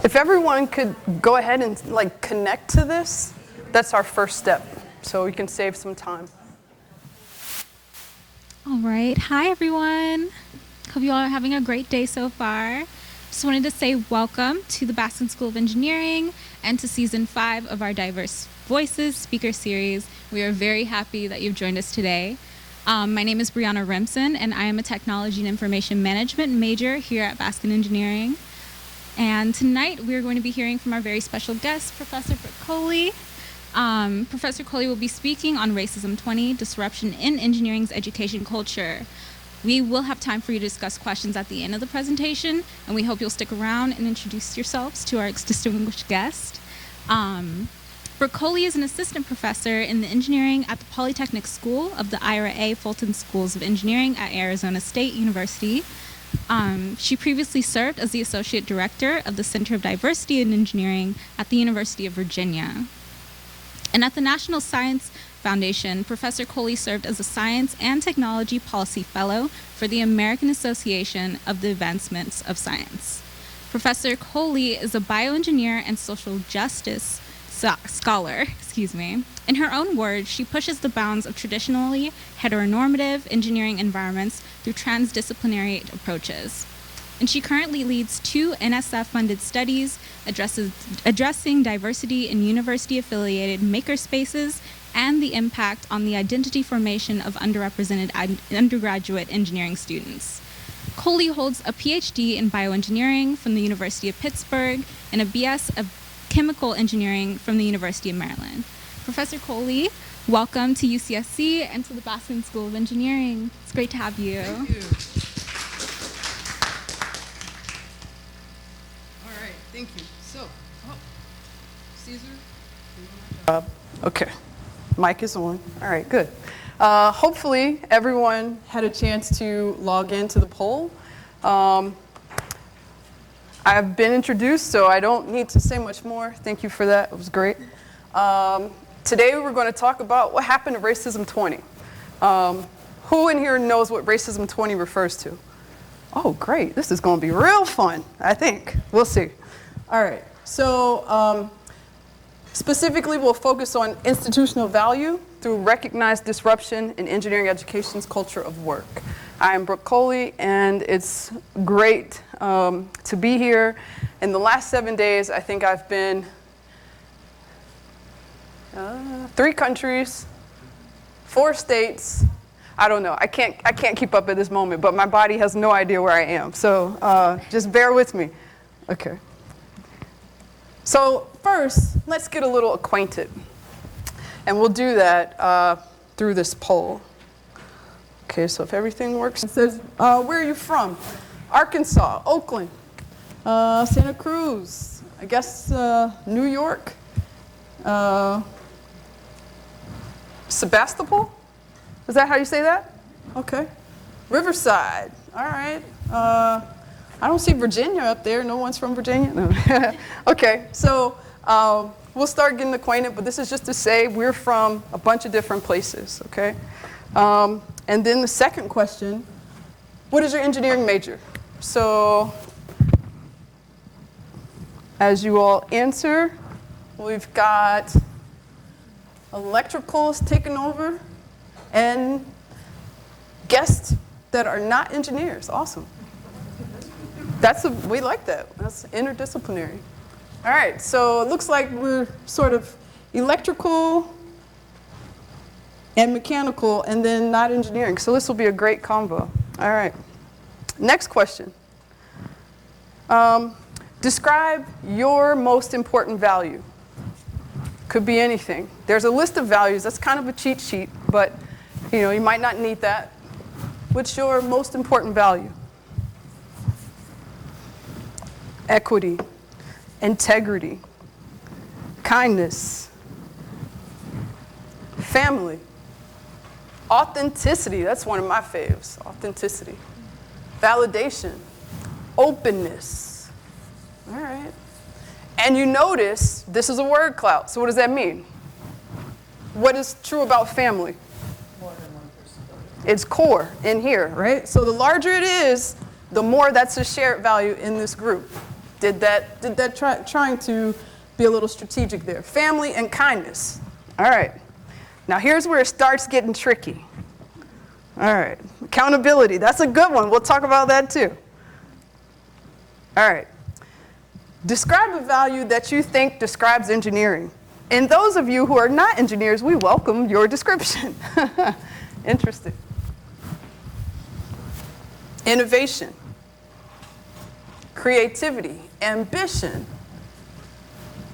If everyone could go ahead and connect to this, that's our first step, so we can save some time. All right. Hi, everyone. Hope you all are having a great day so far. Just wanted to say welcome to the Baskin School of Engineering and to Season 5 of our Diverse Voices speaker series. We are very happy that you've joined us today. My name is Brianna Remsen, and I am a Technology and Information Management major here at Baskin Engineering. And tonight we're going to be hearing from our very special guest, Professor Brooke Coley. Professor Coley will be speaking on Racism 20, Disruption in Engineering's Education Culture. We will have time for you to discuss questions at the end of the presentation, and we hope you'll stick around and introduce yourselves to our distinguished guest. Brooke Coley is an assistant professor in the engineering at the Polytechnic School of the Ira Fulton Schools of Engineering at Arizona State University. She previously served as the Associate Director of the Center of Diversity in Engineering at the University of Virginia. And at the National Science Foundation, Professor Coley served as a Science and Technology Policy Fellow for the American Association of the Advancements of Science. Professor Coley is a bioengineer and social justice scholar. In her own words, she pushes the bounds of traditionally heteronormative engineering environments through transdisciplinary approaches. And she currently leads 2 NSF-funded studies addressing diversity in university-affiliated makerspaces and the impact on the identity formation of underrepresented undergraduate engineering students. Coley holds a PhD in bioengineering from the University of Pittsburgh and a BS of chemical engineering from the University of Maryland. Professor Coley, welcome to UCSC and to the Baskin School of Engineering. It's great to have you. Thank you. All right, thank you. So, Caesar? Okay, mic is on. All right, good. Hopefully everyone had a chance to log into the poll. I've been introduced, so I don't need to say much more. Thank you for that. It was great. Today we're going to talk about what happened to Racism 20. Who in here knows what Racism 20 refers to? Oh, great. This is going to be real fun, I think. We'll see. All right. So specifically, we'll focus on institutional value through recognized disruption in engineering education's culture of work. I am Brooke Coley, and it's great to be here. In the last 7 days, I think I've been 3 countries, 4 states. I don't know. I can't keep up at this moment, but my body has no idea where I am. So just bear with me. Okay. So first, let's get a little acquainted. And we'll do that through this poll. Okay, so if everything works, it says, where are you from? Arkansas, Oakland, Santa Cruz, I guess New York, Sebastopol? Is that how you say that? Okay. Riverside, all right. I don't see Virginia up there. No one's from Virginia? No. Okay, so we'll start getting acquainted, but this is just to say we're from a bunch of different places, okay? And then the second question, what is your engineering major? So as you all answer, we've got electricals taken over and guests that are not engineers. Awesome. We like that. That's interdisciplinary. All right, so it looks like we're sort of electrical and mechanical, and then not engineering. So this will be a great combo. All right. Next question. Describe your most important value. Could be anything. There's a list of values. That's kind of a cheat sheet, but you might not need that. What's your most important value? Equity, integrity, kindness, family, authenticity. That's one of my faves. Authenticity, validation, openness. All right. And you notice this is a word cloud. So what does that mean? What is true about family? More than one person. It's core in here, right? So the larger it is, the more that's a shared value in this group. Trying to be a little strategic there. Family and kindness. All right. Now here's where it starts getting tricky. All right. Accountability. That's a good one. We'll talk about that too. All right. Describe a value that you think describes engineering. And those of you who are not engineers, we welcome your description. Interesting. Innovation, creativity, ambition,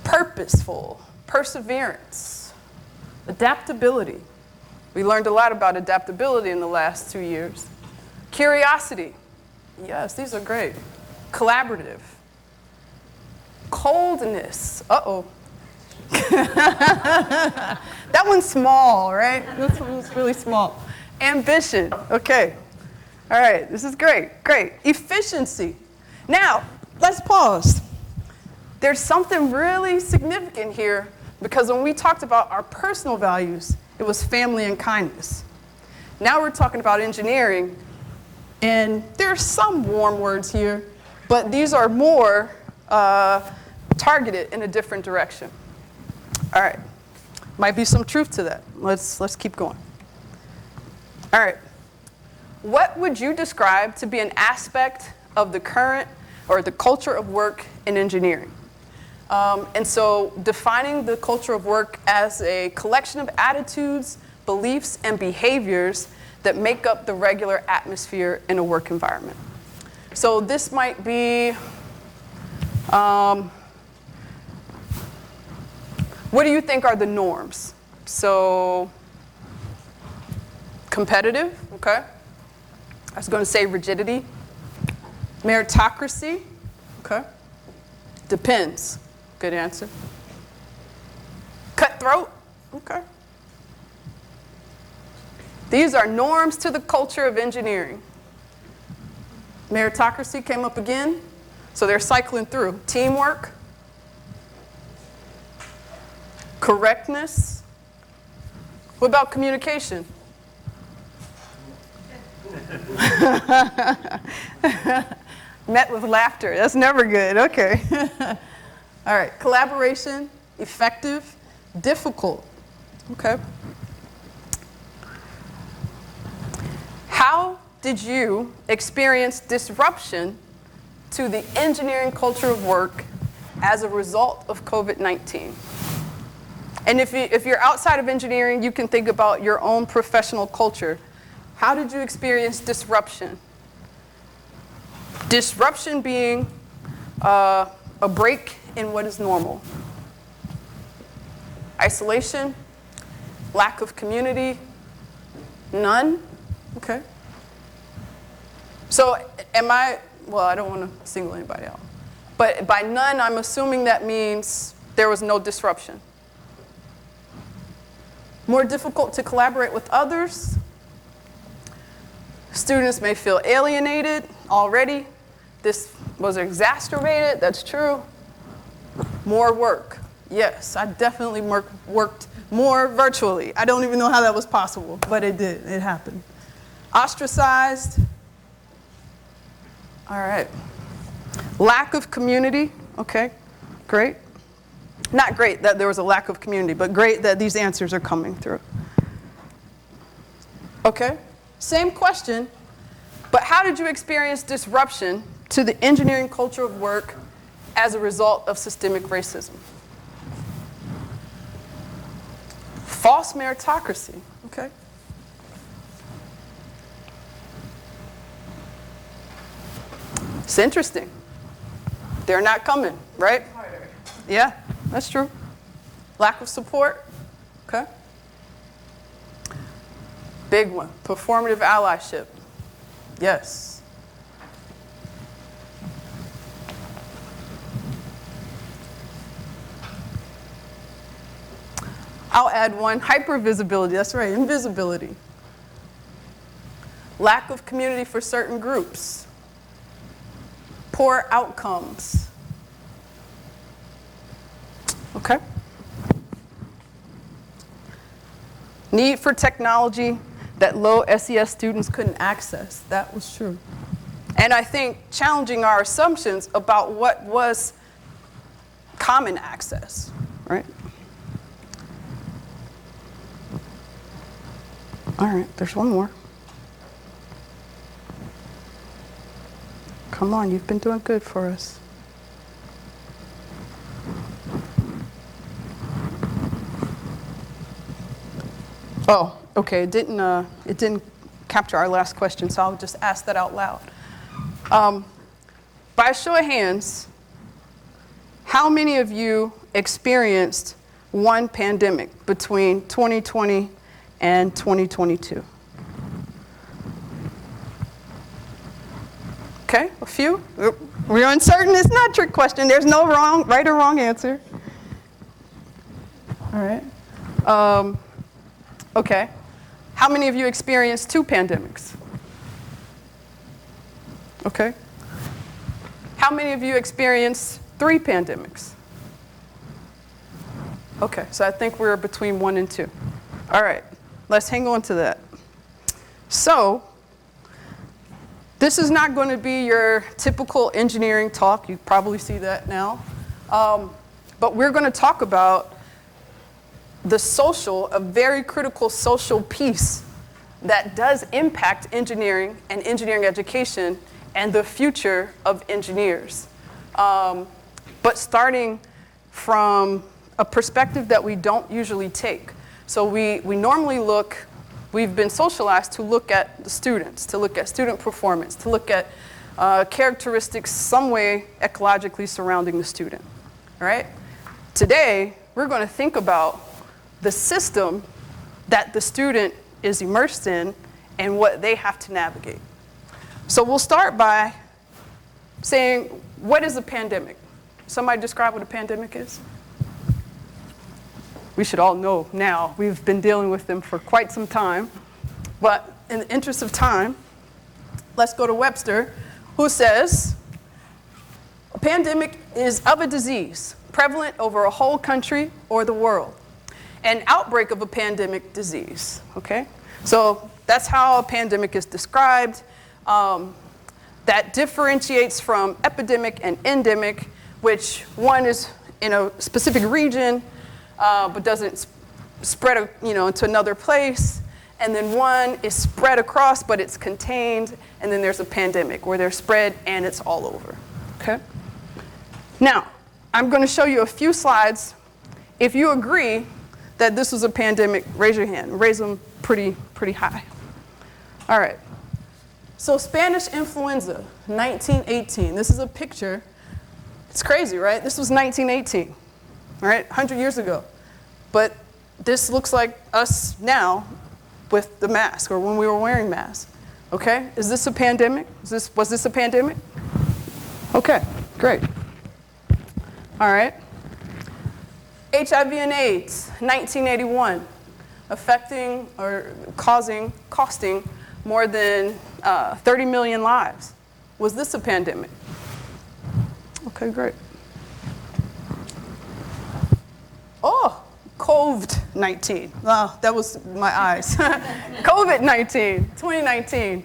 purposeful, perseverance, adaptability. We learned a lot about adaptability in the last 2 years. Curiosity. Yes, these are great. Collaborative. Coldness. Uh-oh. That one's small, right? This one's really small. Ambition. Okay. All right. This is great. Great. Efficiency. Now, let's pause. There's something really significant here because when we talked about our personal values, it was family and kindness. Now we're talking about engineering, and there's some warm words here, but these are more targeted in a different direction. All right. Might be some truth to that. Let's keep going. All right. What would you describe to be an aspect of the current or the culture of work in engineering? And so defining the culture of work as a collection of attitudes, beliefs, and behaviors that make up the regular atmosphere in a work environment. So this might be, what do you think are the norms? So competitive, okay. I was going to say rigidity. Meritocracy, okay. Depends. Good answer. Cutthroat, okay. These are norms to the culture of engineering. Meritocracy came up again, so they're cycling through. Teamwork, correctness. What about communication? Met with laughter. That's never good. Okay. All right. Collaboration, effective, difficult. Okay. How did you experience disruption to the engineering culture of work as a result of COVID-19? And if you're outside of engineering, you can think about your own professional culture. How did you experience disruption? Disruption being a break in what is normal. Isolation, lack of community, none. Okay. So well, I don't want to single anybody out. But by none, I'm assuming that means there was no disruption. More difficult to collaborate with others. Students may feel alienated already. This was exacerbated, that's true. More work. Yes, I definitely worked more virtually. I don't even know how that was possible, but it did, it happened. Ostracized. All right. Lack of community, okay, great. Not great that there was a lack of community, but great that these answers are coming through. Okay, same question, but how did you experience disruption to the engineering culture of work as a result of systemic racism? False meritocracy, okay. It's interesting. They're not coming, right? Yeah, that's true. Lack of support, okay. Big one, performative allyship, yes. I'll add one, hypervisibility, that's right, invisibility. Lack of community for certain groups. Poor outcomes. Okay. Need for technology that low SES students couldn't access. That was true. And I think challenging our assumptions about what was common access, right? All right, there's one more. Come on, you've been doing good for us. Oh, okay, it didn't capture our last question, so I'll just ask that out loud. By a show of hands, how many of you experienced one pandemic between 2020 and 2022? Okay, a few. We're uncertain. It's not a trick question. There's no right or wrong answer. All right. Okay. How many of you experienced two pandemics? Okay. How many of you experienced three pandemics? Okay, so I think we're between 1 and 2. All right, let's hang on to that. So, this is not going to be your typical engineering talk. You probably see that now. But we're going to talk about the social, a very critical social piece that does impact engineering and engineering education and the future of engineers. But starting from a perspective that we don't usually take. So we normally we've been socialized to look at the students, to look at student performance, to look at characteristics some way ecologically surrounding the student, all right? Today, we're going to think about the system that the student is immersed in and what they have to navigate. So we'll start by saying, what is a pandemic? Somebody describe what a pandemic is? We should all know now. We've been dealing with them for quite some time. But in the interest of time, let's go to Webster, who says, a pandemic is of a disease prevalent over a whole country or the world. An outbreak of a pandemic disease, okay? So that's how a pandemic is described. That differentiates from epidemic and endemic, which one is in a specific region, but doesn't spread, into another place. And then one is spread across, but it's contained. And then there's a pandemic where they're spread and it's all over, okay? Now, I'm going to show you a few slides. If you agree that this was a pandemic, raise your hand. Raise them pretty high. All right. So Spanish influenza, 1918. This is a picture. It's crazy, right? This was 1918, right? 100 years ago. But this looks like us now with the mask, or when we were wearing masks. Okay? Is this a pandemic? Was this a pandemic? Okay, great. All right. HIV and AIDS, 1981, affecting or costing more than 30 million lives. Was this a pandemic? Okay, great. Oh, COVID-19. Oh, that was my eyes. COVID-19, 2019,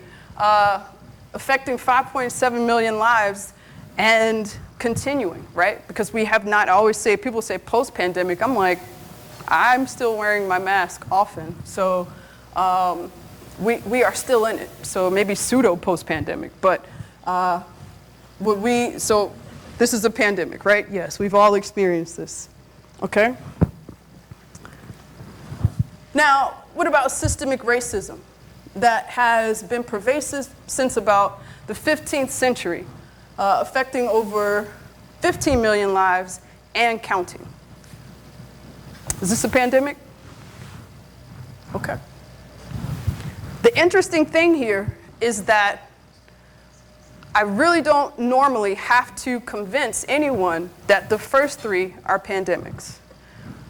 affecting 5.7 million lives and continuing, right? Because we have not, people say post-pandemic. I'm like, I'm still wearing my mask often. So we are still in it. So maybe pseudo post-pandemic. But so this is a pandemic, right? Yes, we've all experienced this. Okay? Now, what about systemic racism that has been pervasive since about the 15th century? Affecting over 15 million lives and counting. Is this a pandemic? Okay. The interesting thing here is that I really don't normally have to convince anyone that the first three are pandemics.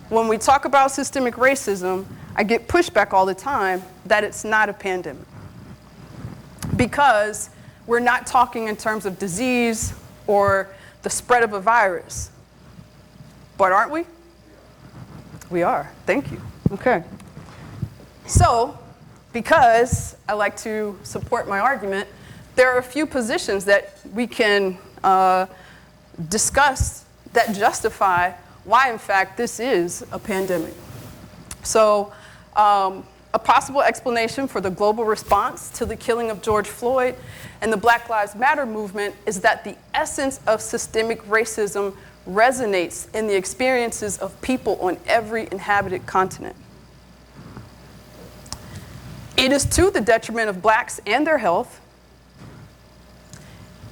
When we talk about systemic racism, I get pushback all the time that it's not a pandemic. Because we're not talking in terms of disease or the spread of a virus. But aren't we? We are. Thank you. Okay. So, because I like to support my argument, there are a few positions that we can discuss that justify why, in fact, this is a pandemic. So, a possible explanation for the global response to the killing of George Floyd and the Black Lives Matter movement is that the essence of systemic racism resonates in the experiences of people on every inhabited continent. It is to the detriment of blacks and their health,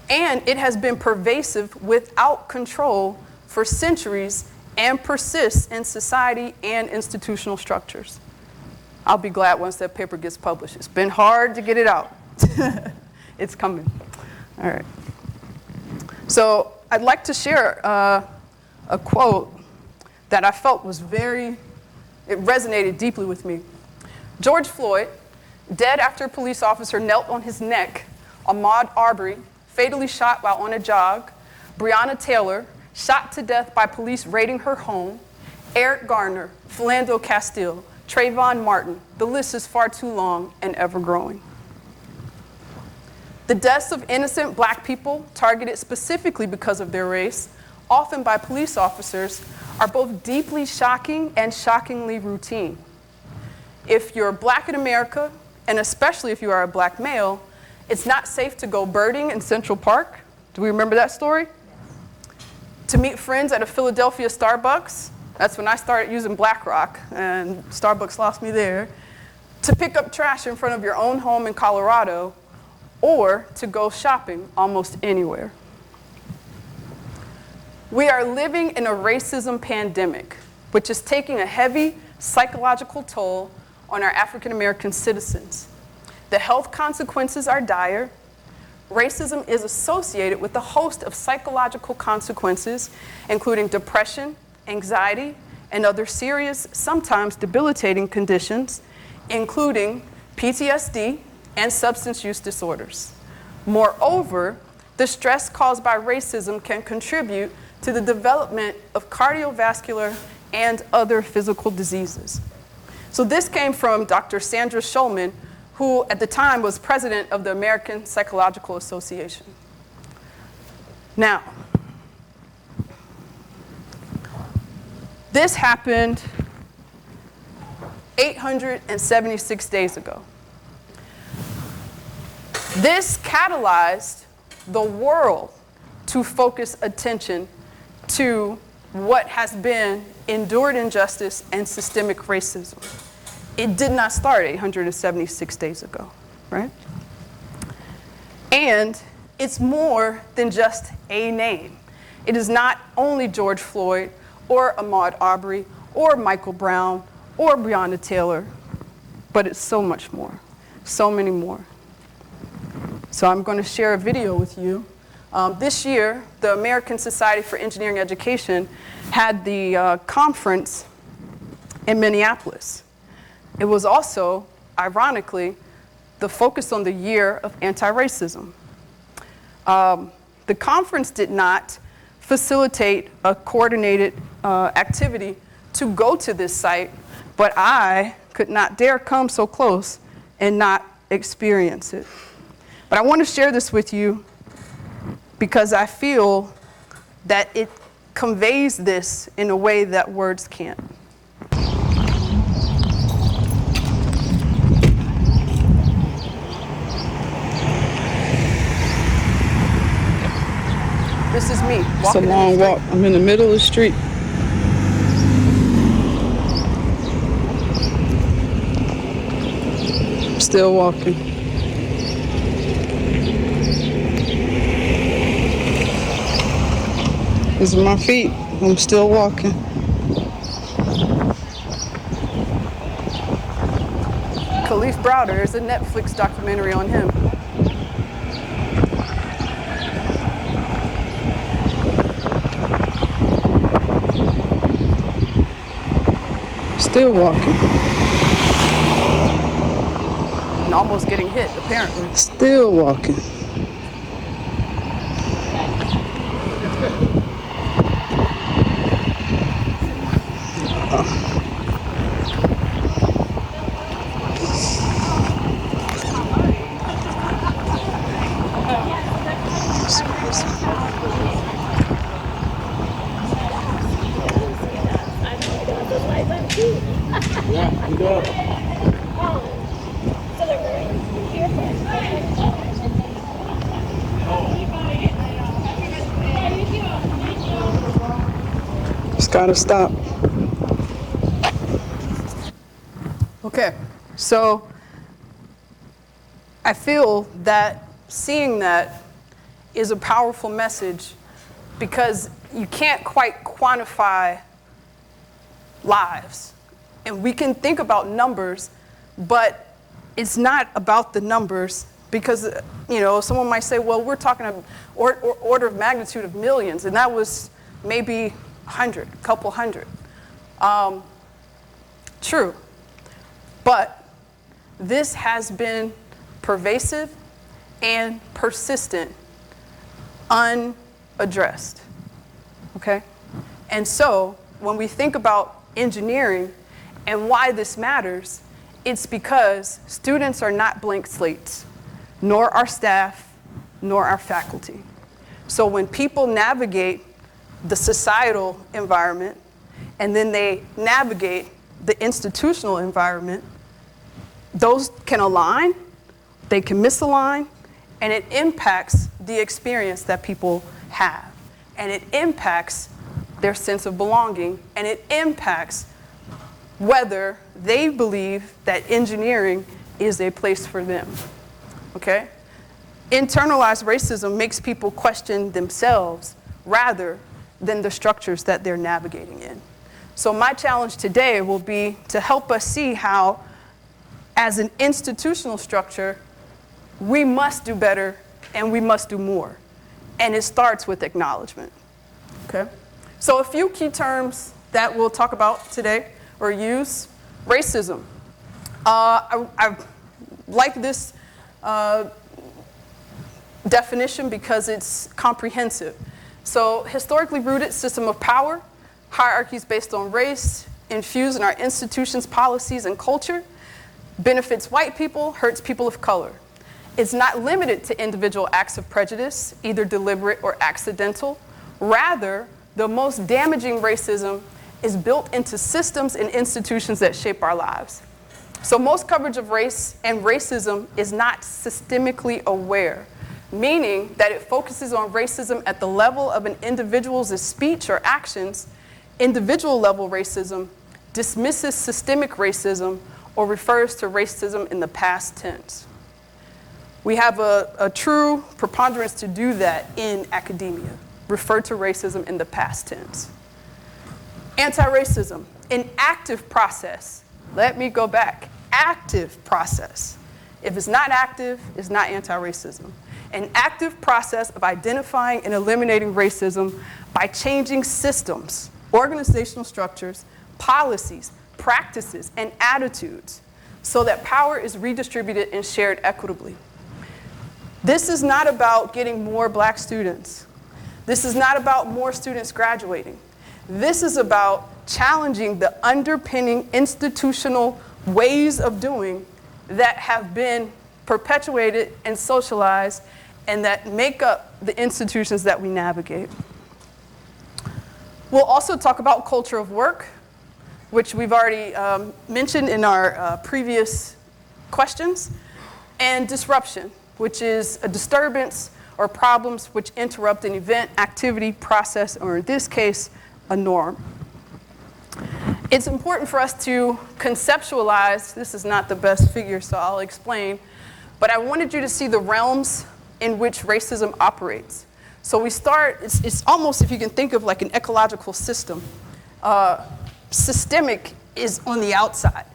and it has been pervasive without control for centuries and persists in society and institutional structures. I'll be glad once that paper gets published. It's been hard to get it out. It's coming. All right. So I'd like to share a quote that I felt was it resonated deeply with me. George Floyd, dead after a police officer knelt on his neck. Ahmaud Arbery, fatally shot while on a jog. Breonna Taylor, shot to death by police raiding her home. Eric Garner, Philando Castile, Trayvon Martin. The list is far too long and ever growing. The deaths of innocent black people targeted specifically because of their race, often by police officers, are both deeply shocking and shockingly routine. If you're black in America, and especially if you are a black male, it's not safe to go birding in Central Park. Do we remember that story? To meet friends at a Philadelphia Starbucks. That's when I started using BlackRock, and Starbucks lost me there. To pick up trash in front of your own home in Colorado, or to go shopping almost anywhere. We are living in a racism pandemic, which is taking a heavy psychological toll on our African American citizens. The health consequences are dire. Racism is associated with a host of psychological consequences, including depression, anxiety, and other serious, sometimes debilitating conditions, including PTSD and substance use disorders. Moreover, the stress caused by racism can contribute to the development of cardiovascular and other physical diseases. So this came from Dr. Sandra Schulman, who at the time was president of the American Psychological Association. Now, this happened 876 days ago. This catalyzed the world to focus attention to what has been endured injustice and systemic racism. It did not start 876 days ago, right? And it's more than just a name. It is not only George Floyd or Ahmaud Arbery or Michael Brown or Breonna Taylor, but it's so much more, so many more. So I'm going to share a video with you. This year, the American Society for Engineering Education had the conference in Minneapolis. It was also, ironically, the focus on the year of anti-racism. The conference did not facilitate a coordinated activity to go to this site, but I could not dare come so close and not experience it. But I want to share this with you because I feel that it conveys this in a way that words can't. This is me walking. It's a long walk. I'm in the middle of the street. Still walking. These are my feet. I'm still walking. Khalif Browder, there's a Netflix documentary on him. Still walking. And almost getting hit, apparently. Still walking. Yeah, you go. So they're very here Just gotta stop. Okay, so I feel that seeing that is a powerful message because you can't quite quantify lives. And we can think about numbers, but it's not about the numbers because, someone might say, well, we're talking an order of magnitude of millions, and that was maybe 100, a couple hundred. True. But this has been pervasive and persistent, unaddressed, okay? And so when we think about engineering and why this matters, it's because students are not blank slates, nor our staff, nor our faculty. So when people navigate the societal environment and then they navigate the institutional environment, those can align, they can misalign, and it impacts the experience that people have. And it impacts their sense of belonging, and it impacts whether they believe that engineering is a place for them, okay? Internalized racism makes people question themselves rather than the structures that they're navigating in. So my challenge today will be to help us see how, as an institutional structure, we must do better and we must do more. And it starts with acknowledgement, okay? So a few key terms that we'll talk about today or use. Racism. I like this definition because it's comprehensive. So historically rooted system of power, hierarchies based on race, infused in our institutions, policies, and culture, benefits white people, hurts people of color. It's not limited to individual acts of prejudice, either deliberate or accidental. Rather, the most damaging racism is built into systems and institutions that shape our lives. So most coverage of race and racism is not systemically aware, meaning that it focuses on racism at the level of an individual's speech or actions. Individual level racism dismisses systemic racism or refers to racism in the past tense. We have a true preponderance to do that in academia, refer to racism in the past tense. Anti-racism, an active process. Let me go back, active process. If it's not active, it's not anti-racism. An active process of identifying and eliminating racism by changing systems, organizational structures, policies, practices, and attitudes so that power is redistributed and shared equitably. This is not about getting more black students. This is not about more students graduating. This is about challenging the underpinning institutional ways of doing that have been perpetuated and socialized and that make up the institutions that we navigate. We'll also talk about culture of work, which we've already mentioned in our previous questions, and disruption, which is a disturbance or problems which interrupt an event, activity, process, or in this case, a norm. It's important for us to conceptualize, this is not the best figure, so I'll explain, but I wanted you to see the realms in which racism operates. So we start, it's almost, if you can think of like an ecological system. Systemic is on the outside.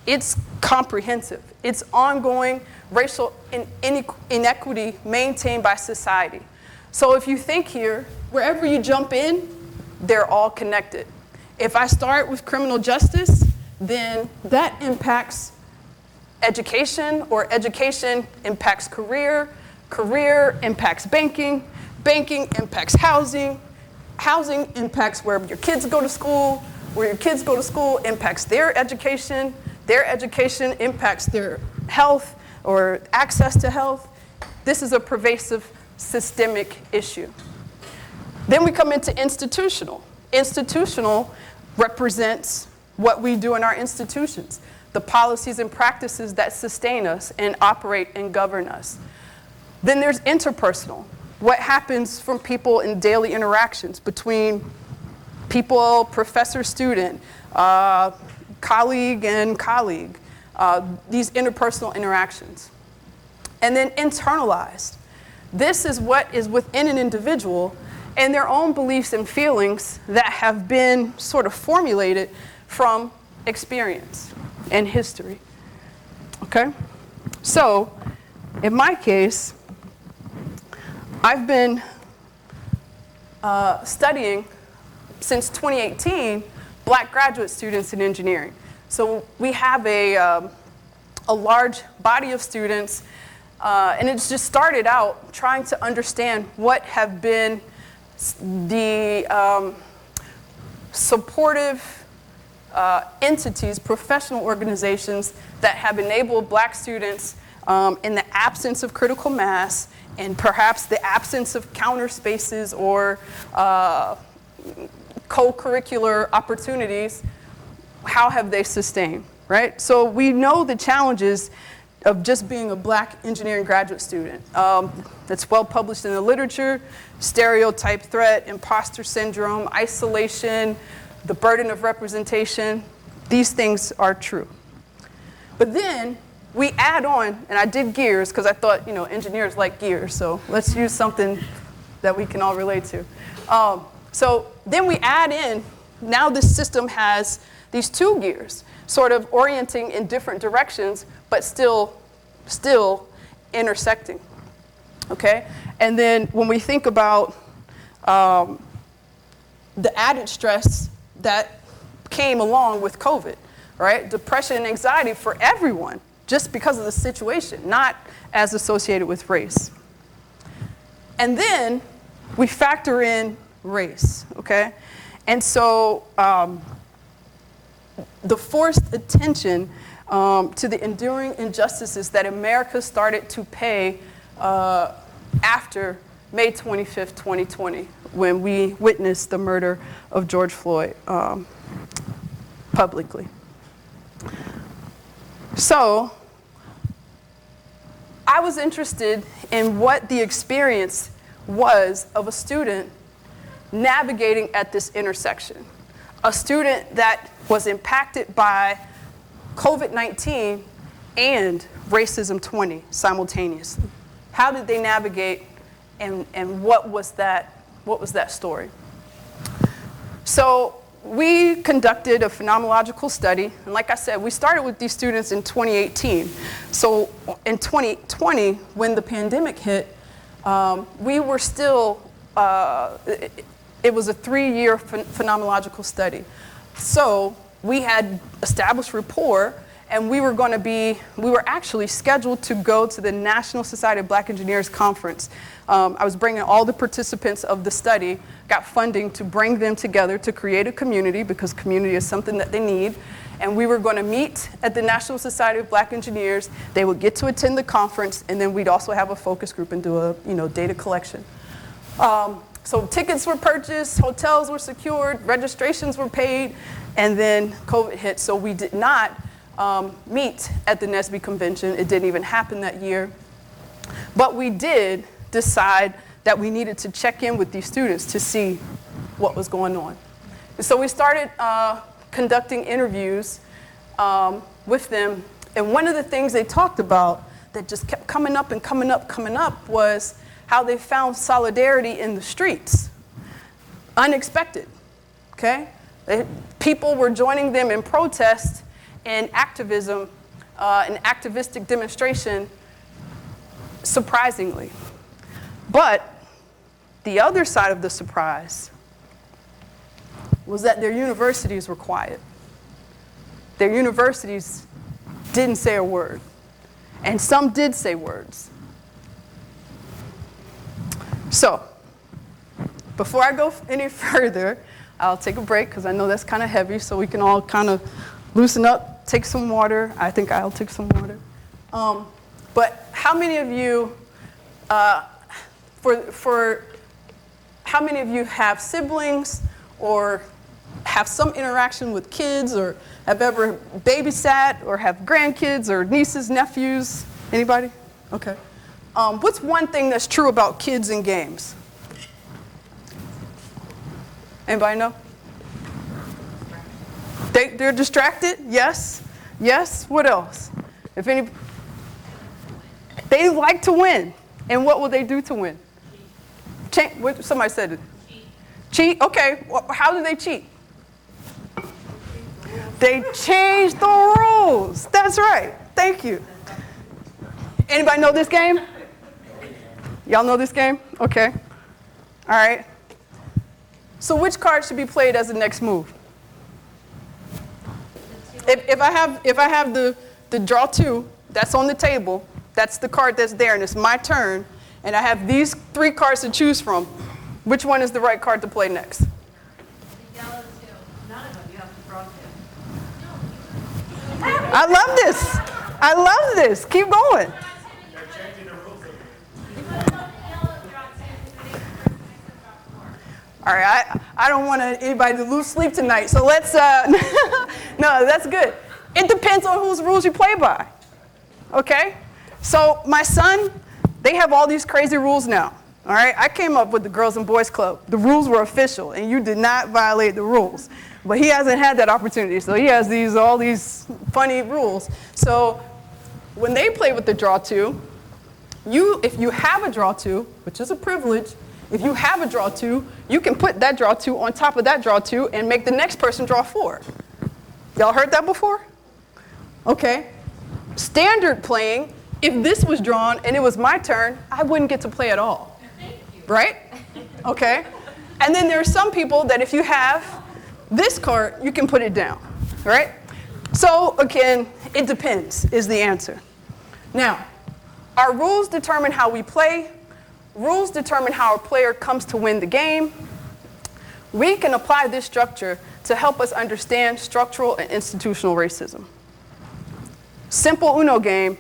It's comprehensive. It's ongoing racial inequity maintained by society. So if you think here, wherever you jump in, they're all connected. If I start with criminal justice, then that impacts education, or education impacts career, career impacts banking, banking impacts housing, housing impacts where your kids go to school, where your kids go to school impacts their education impacts their health or access to health. This is a pervasive systemic issue. Then we come into institutional. Institutional represents what we do in our institutions, the policies and practices that sustain us and operate and govern us. Then there's interpersonal, what happens from people in daily interactions between people, professor, student, colleague and colleague, these interpersonal interactions. And then internalized. This is what is within an individual and their own beliefs and feelings that have been sort of formulated from experience and history. Okay? So, in my case, I've been studying since 2018 Black graduate students in engineering. So we have a large body of students, and it's just started out trying to understand what have been the supportive entities, professional organizations that have enabled Black students in the absence of critical mass and perhaps the absence of counter spaces or co-curricular opportunities. How have they sustained, right? So we know the challenges of just being a Black engineering graduate student. That's well published in the literature: stereotype threat, imposter syndrome, isolation, the burden of representation. These things are true. But then we add on, and I did gears because I thought, engineers like gears, so let's use something that we can all relate to. So then we add in, now this system has these two gears, sort of orienting in different directions, but still intersecting, okay? And then when we think about the added stress that came along with COVID, right? Depression and anxiety for everyone, just because of the situation, not as associated with race. And then we factor in race, okay? And so the forced attention to the enduring injustices that America started to pay after May 25th, 2020, when we witnessed the murder of George Floyd publicly. So I was interested in what the experience was of a student navigating at this intersection. A student that was impacted by COVID-19 and Racism 20 simultaneously. How did they navigate, and what was that story? So we conducted a phenomenological study, and like I said, we started with these students in 2018. So in 2020, when the pandemic hit, we were still, it was a 3-year phenomenological study. So we had established rapport, and we were actually scheduled to go to the National Society of Black Engineers Conference. I was bringing all the participants of the study, got funding to bring them together to create a community, because community is something that they need. And we were going to meet at the National Society of Black Engineers. They would get to attend the conference, and then we'd also have a focus group and do a data collection. So tickets were purchased, hotels were secured, registrations were paid, and then COVID hit. So we did not meet at the NSBE convention. It didn't even happen that year. But we did decide that we needed to check in with these students to see what was going on. And so we started conducting interviews with them. And one of the things they talked about that just kept coming up was how they found solidarity in the streets. Unexpected, okay? People were joining them in protest and activism, and activistic demonstration, surprisingly. But the other side of the surprise was that their universities were quiet. Their universities didn't say a word, and some did say words. So, before I go any further, I'll take a break, because I know that's kind of heavy, so we can all kind of loosen up, take some water. I think I'll take some water. But how many of you, how many of you have siblings or have some interaction with kids or have ever babysat or have grandkids or nieces, nephews? Anybody? Okay. What's one thing that's true about kids and games? Anybody know? They're distracted? Yes. Yes. What else? They like to win. And what will they do to win? Somebody said it. Cheat? Okay. How do they cheat? They change the rules. That's right. Thank you. Anybody know this game? Y'all know this game? Okay. All right. So which card should be played as the next move? If I have the draw 2, that's on the table, that's the card that's there, and it's my turn, and I have these 3 cards to choose from, which one is the right card to play next? The yellow 2. None of them. You have to draw 2. I love this. I love this. Keep going. All right, I don't want anybody to lose sleep tonight, so let's, no, that's good. It depends on whose rules you play by, okay? So my son, they have all these crazy rules now, all right? I came up with the Girls and Boys Club. The rules were official, and you did not violate the rules. But he hasn't had that opportunity, so he has all these funny rules. So when they play with the draw 2, if you have a draw 2, which is a privilege, if you have a draw 2, you can put that draw 2 on top of that draw 2 and make the next person draw 4. Y'all heard that before? Okay. Standard playing, if this was drawn and it was my turn, I wouldn't get to play at all. Right? Okay. And then there are some people that if you have this card, you can put it down. Right? So again, it depends is the answer. Now, our rules determine how we play. Rules determine how a player comes to win the game. We can apply this structure to help us understand structural and institutional racism. Simple Uno game,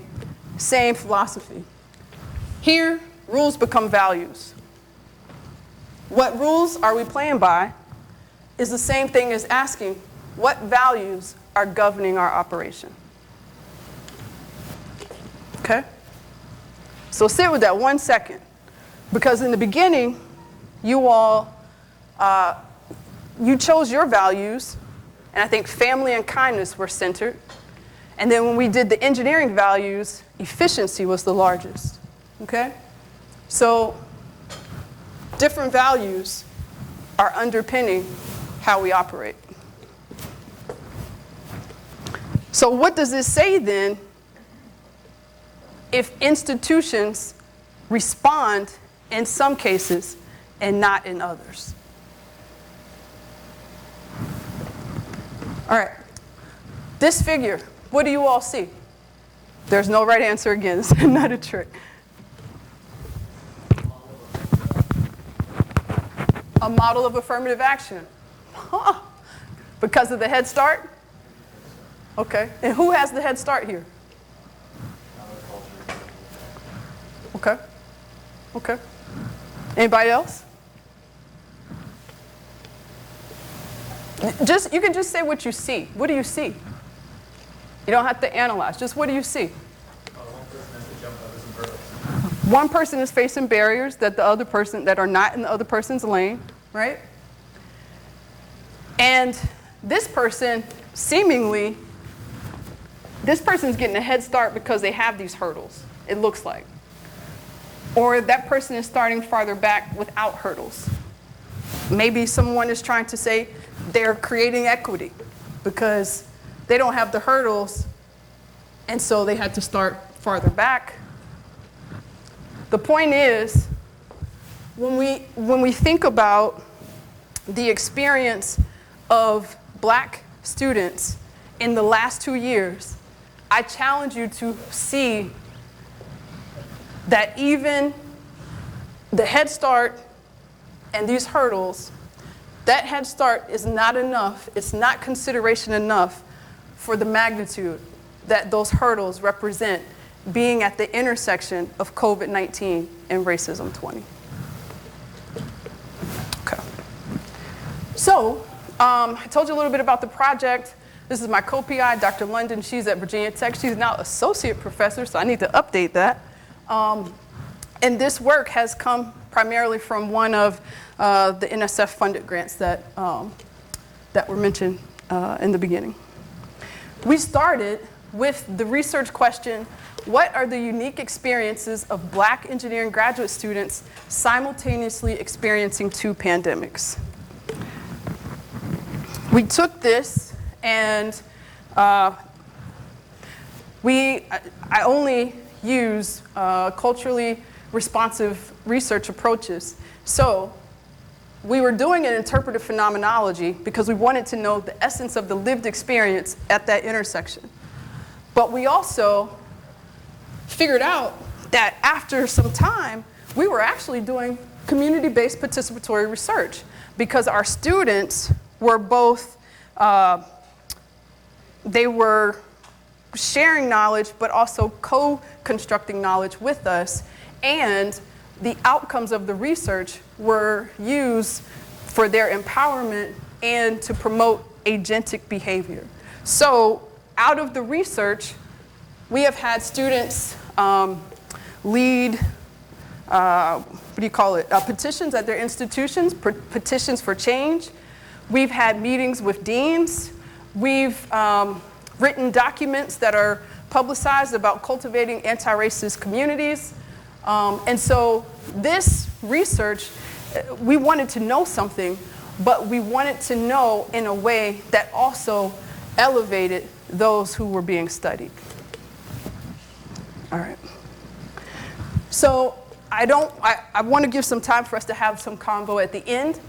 same philosophy. Here, rules become values. What rules are we playing by is the same thing as asking what values are governing our operation. Okay? So sit with that 1 second. Because in the beginning, you all, you chose your values, and I think family and kindness were centered. And then when we did the engineering values, efficiency was the largest, okay? So different values are underpinning how we operate. So what does this say then if institutions respond in some cases and not in others? All right, this figure, what do you all see? There's no right answer again, it's not a trick. A model of affirmative action. Huh. Because of the Head Start? Okay, and who has the Head Start here? Okay, okay. Anybody else? You can just say what you see. What do you see? You don't have to analyze. Just what do you see? One person is facing barriers that are not in the other person's lane, right? And this person, seemingly, this person's getting a head start because they have these hurdles, it looks like. Or that person is starting farther back without hurdles. Maybe someone is trying to say they're creating equity because they don't have the hurdles, and so they had to start farther back. The point is, when we think about the experience of Black students in the last 2 years, I challenge you to see that even the Head Start and these hurdles, that Head Start is not enough, it's not consideration enough for the magnitude that those hurdles represent being at the intersection of COVID-19 and racism 20. Okay. So, I told you a little bit about the project. This is my co-PI, Dr. London. She's at Virginia Tech. She's now associate professor, so I need to update that. And this work has come primarily from one of the NSF-funded grants that were mentioned in the beginning. We started with the research question, what are the unique experiences of Black engineering graduate students simultaneously experiencing 2 pandemics? We took this and I only use culturally responsive research approaches. So we were doing an interpretive phenomenology because we wanted to know the essence of the lived experience at that intersection. But we also figured out that after some time, we were actually doing community-based participatory research because our students were both, they were sharing knowledge, but also co-constructing knowledge with us, and the outcomes of the research were used for their empowerment and to promote agentic behavior. So out of the research, we have had students lead, petitions at their institutions, petitions for change. We've had meetings with deans. We've written documents that are publicized about cultivating anti-racist communities. And so this research, we wanted to know something, but we wanted to know in a way that also elevated those who were being studied. All right. So I want to give some time for us to have some convo at the end.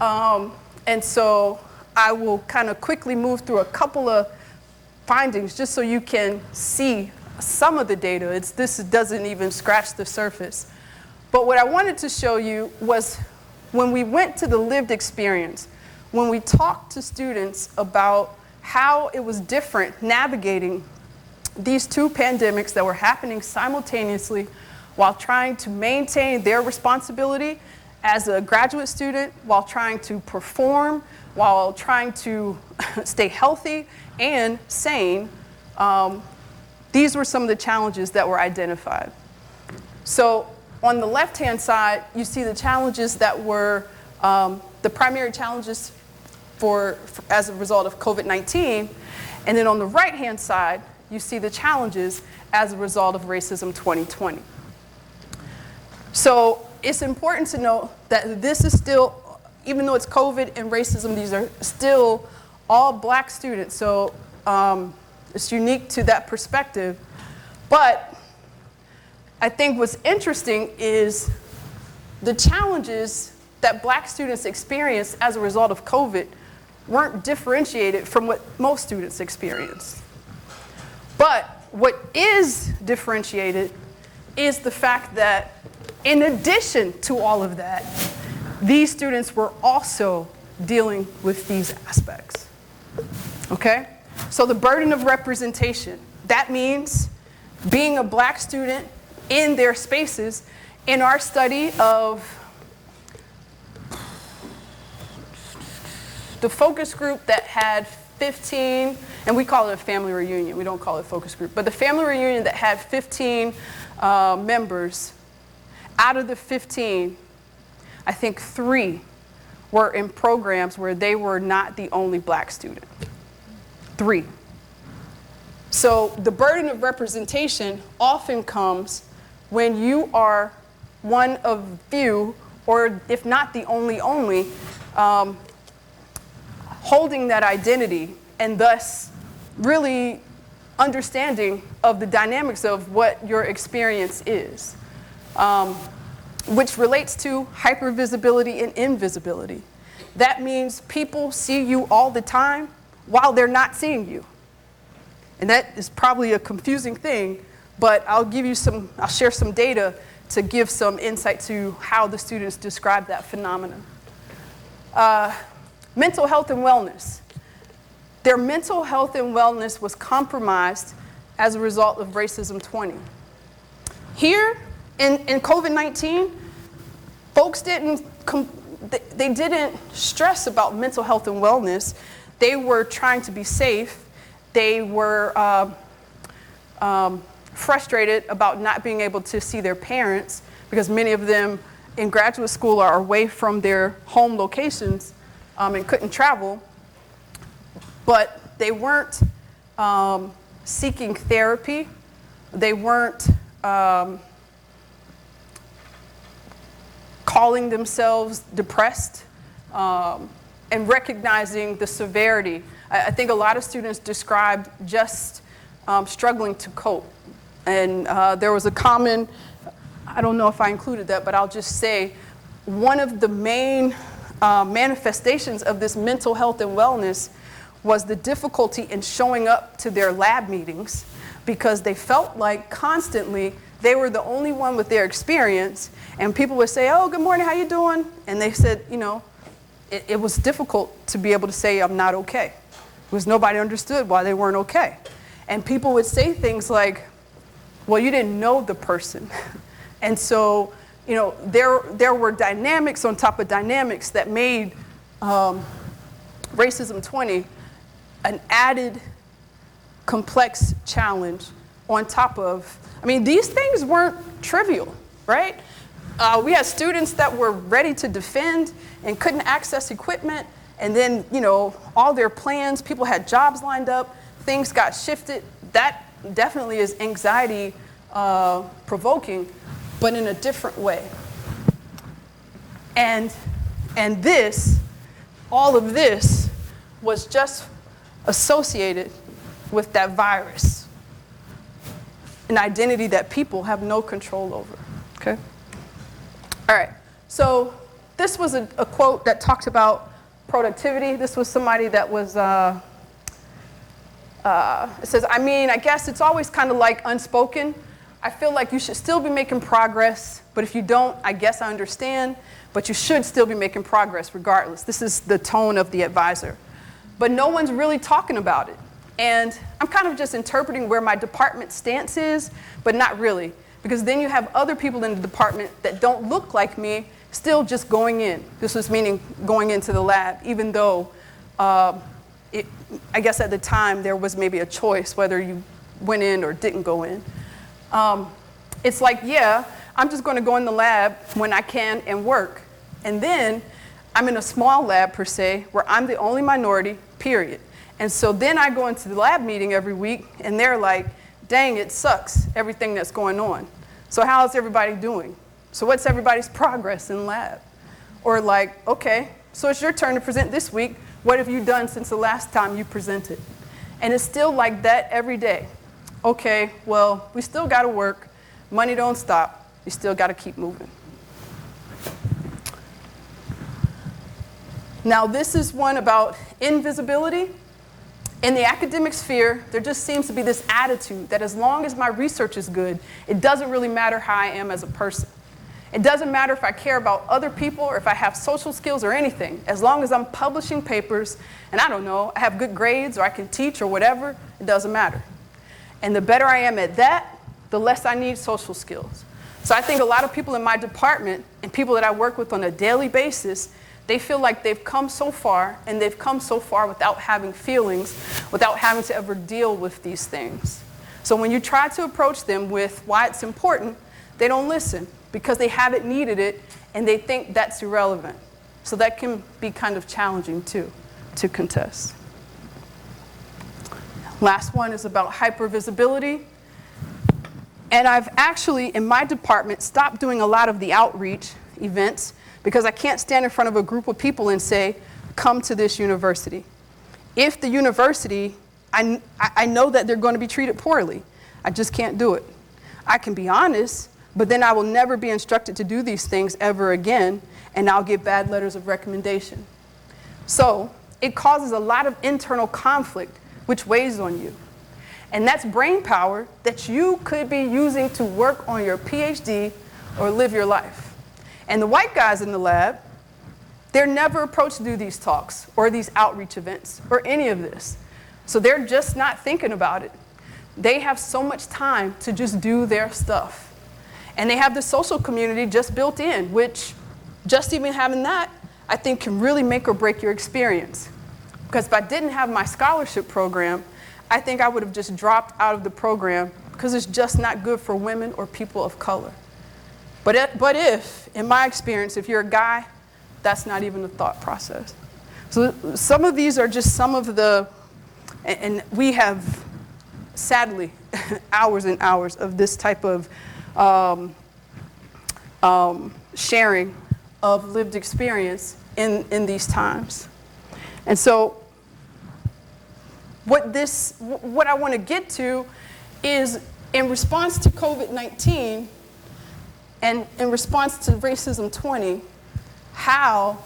And so I will kind of quickly move through a couple of findings just so you can see some of the data. This doesn't even scratch the surface. But what I wanted to show you was when we went to the lived experience, when we talked to students about how it was different navigating these 2 pandemics that were happening simultaneously while trying to maintain their responsibility as a graduate student, while trying to perform, while trying to stay healthy and sane, these were some of the challenges that were identified. So on the left-hand side, you see the challenges that were the primary challenges as a result of COVID-19. And then on the right-hand side, you see the challenges as a result of racism 2020. So it's important to note that this is still, even though it's COVID and racism, these are still all Black students. So it's unique to that perspective. But I think what's interesting is the challenges that Black students experienced as a result of COVID weren't differentiated from what most students experienced. But what is differentiated is the fact that in addition to all of that, these students were also dealing with these aspects. Okay? So the burden of representation, that means being a Black student in their spaces. In our study of the focus group that had 15, and we call it a family reunion, we don't call it focus group, but the family reunion that had 15 members, out of the 15, I think 3 were in programs where they were not the only Black student. 3. So the burden of representation often comes when you are one of few, or if not the only, holding that identity and thus really understanding of the dynamics of what your experience is, which relates to hypervisibility and invisibility. That means people see you all the time while they're not seeing you. And that is probably a confusing thing, but I'll share some data to give some insight to how the students describe that phenomenon. Mental health and wellness. Their mental health and wellness was compromised as a result of racism 20. Here in COVID-19, folks didn't they didn't stress about mental health and wellness. They were trying to be safe. They were frustrated about not being able to see their parents because many of them in graduate school are away from their home locations and couldn't travel. But they weren't seeking therapy. They weren't calling themselves depressed and recognizing the severity. I think a lot of students described just struggling to cope. And there was a common, I don't know if I included that, but I'll just say one of the main manifestations of this mental health and wellness was the difficulty in showing up to their lab meetings because they felt like constantly they were the only one with their experience, and people would say, oh, good morning, how you doing? And they said, you know, it was difficult to be able to say I'm not okay because nobody understood why they weren't okay. And people would say things like, well, you didn't know the person. And so, you know, there were dynamics on top of dynamics that made Racism 20 an added complex challenge on top of, I mean, these things weren't trivial, right? We had students that were ready to defend and couldn't access equipment, and then, you know, all their plans, people had jobs lined up, things got shifted. That definitely is anxiety provoking, but in a different way. And this, all of this was just associated with that virus, an identity that people have no control over, okay? All right, so this was a quote that talked about productivity. This was somebody that was, it says, I mean, I guess it's always kind of like unspoken. I feel like you should still be making progress, but if you don't, I guess I understand, but you should still be making progress regardless. This is the tone of the advisor. But no one's really talking about it. And I'm kind of just interpreting where my department's stance is, but not really. Because then you have other people in the department that don't look like me still just going in. This was meaning going into the lab, even though I guess at the time there was maybe a choice whether you went in or didn't go in. It's like, yeah, I'm just going to go in the lab when I can and work. And then I'm in a small lab, per se, where I'm the only minority, period. And so then I go into the lab meeting every week, and they're like, dang, it sucks, everything that's going on. So how's everybody doing? So what's everybody's progress in lab? Or like, okay, so it's your turn to present this week. What have you done since the last time you presented? And it's still like that every day. Okay, well, we still got to work. Money don't stop. You still got to keep moving. Now, this is one about invisibility. In the academic sphere, there just seems to be this attitude that as long as my research is good, it doesn't really matter how I am as a person. It doesn't matter if I care about other people or if I have social skills or anything. As long as I'm publishing papers and I don't know, I have good grades or I can teach or whatever, it doesn't matter. And the better I am at that, the less I need social skills. So I think a lot of people in my department and people that I work with on a daily basis, they feel like they've come so far, and they've come so far without having feelings, without having to ever deal with these things. So when you try to approach them with why it's important, they don't listen because they haven't needed it, and they think that's irrelevant. So that can be kind of challenging, too, to contest. Last one is about hypervisibility. And I've actually, in my department, stopped doing a lot of the outreach events because I can't stand in front of a group of people and say, come to this university. If the university, I know that they're going to be treated poorly. I just can't do it. I can be honest, but then I will never be instructed to do these things ever again, and I'll get bad letters of recommendation. So it causes a lot of internal conflict, which weighs on you. And that's brain power that you could be using to work on your PhD or live your life. And the white guys in the lab, they're never approached to do these talks or these outreach events or any of this. So they're just not thinking about it. They have so much time to just do their stuff. And they have the social community just built in, which just even having that, I think can really make or break your experience. Because if I didn't have my scholarship program, I think I would have just dropped out of the program because it's just not good for women or people of color. But if, in my experience, if you're a guy, that's not even the thought process. So some of these are just some of the, and we have, sadly, hours and hours of this type of sharing of lived experience in these times. And so what I want to get to is, in response to COVID-19 and in response to Racism 20, how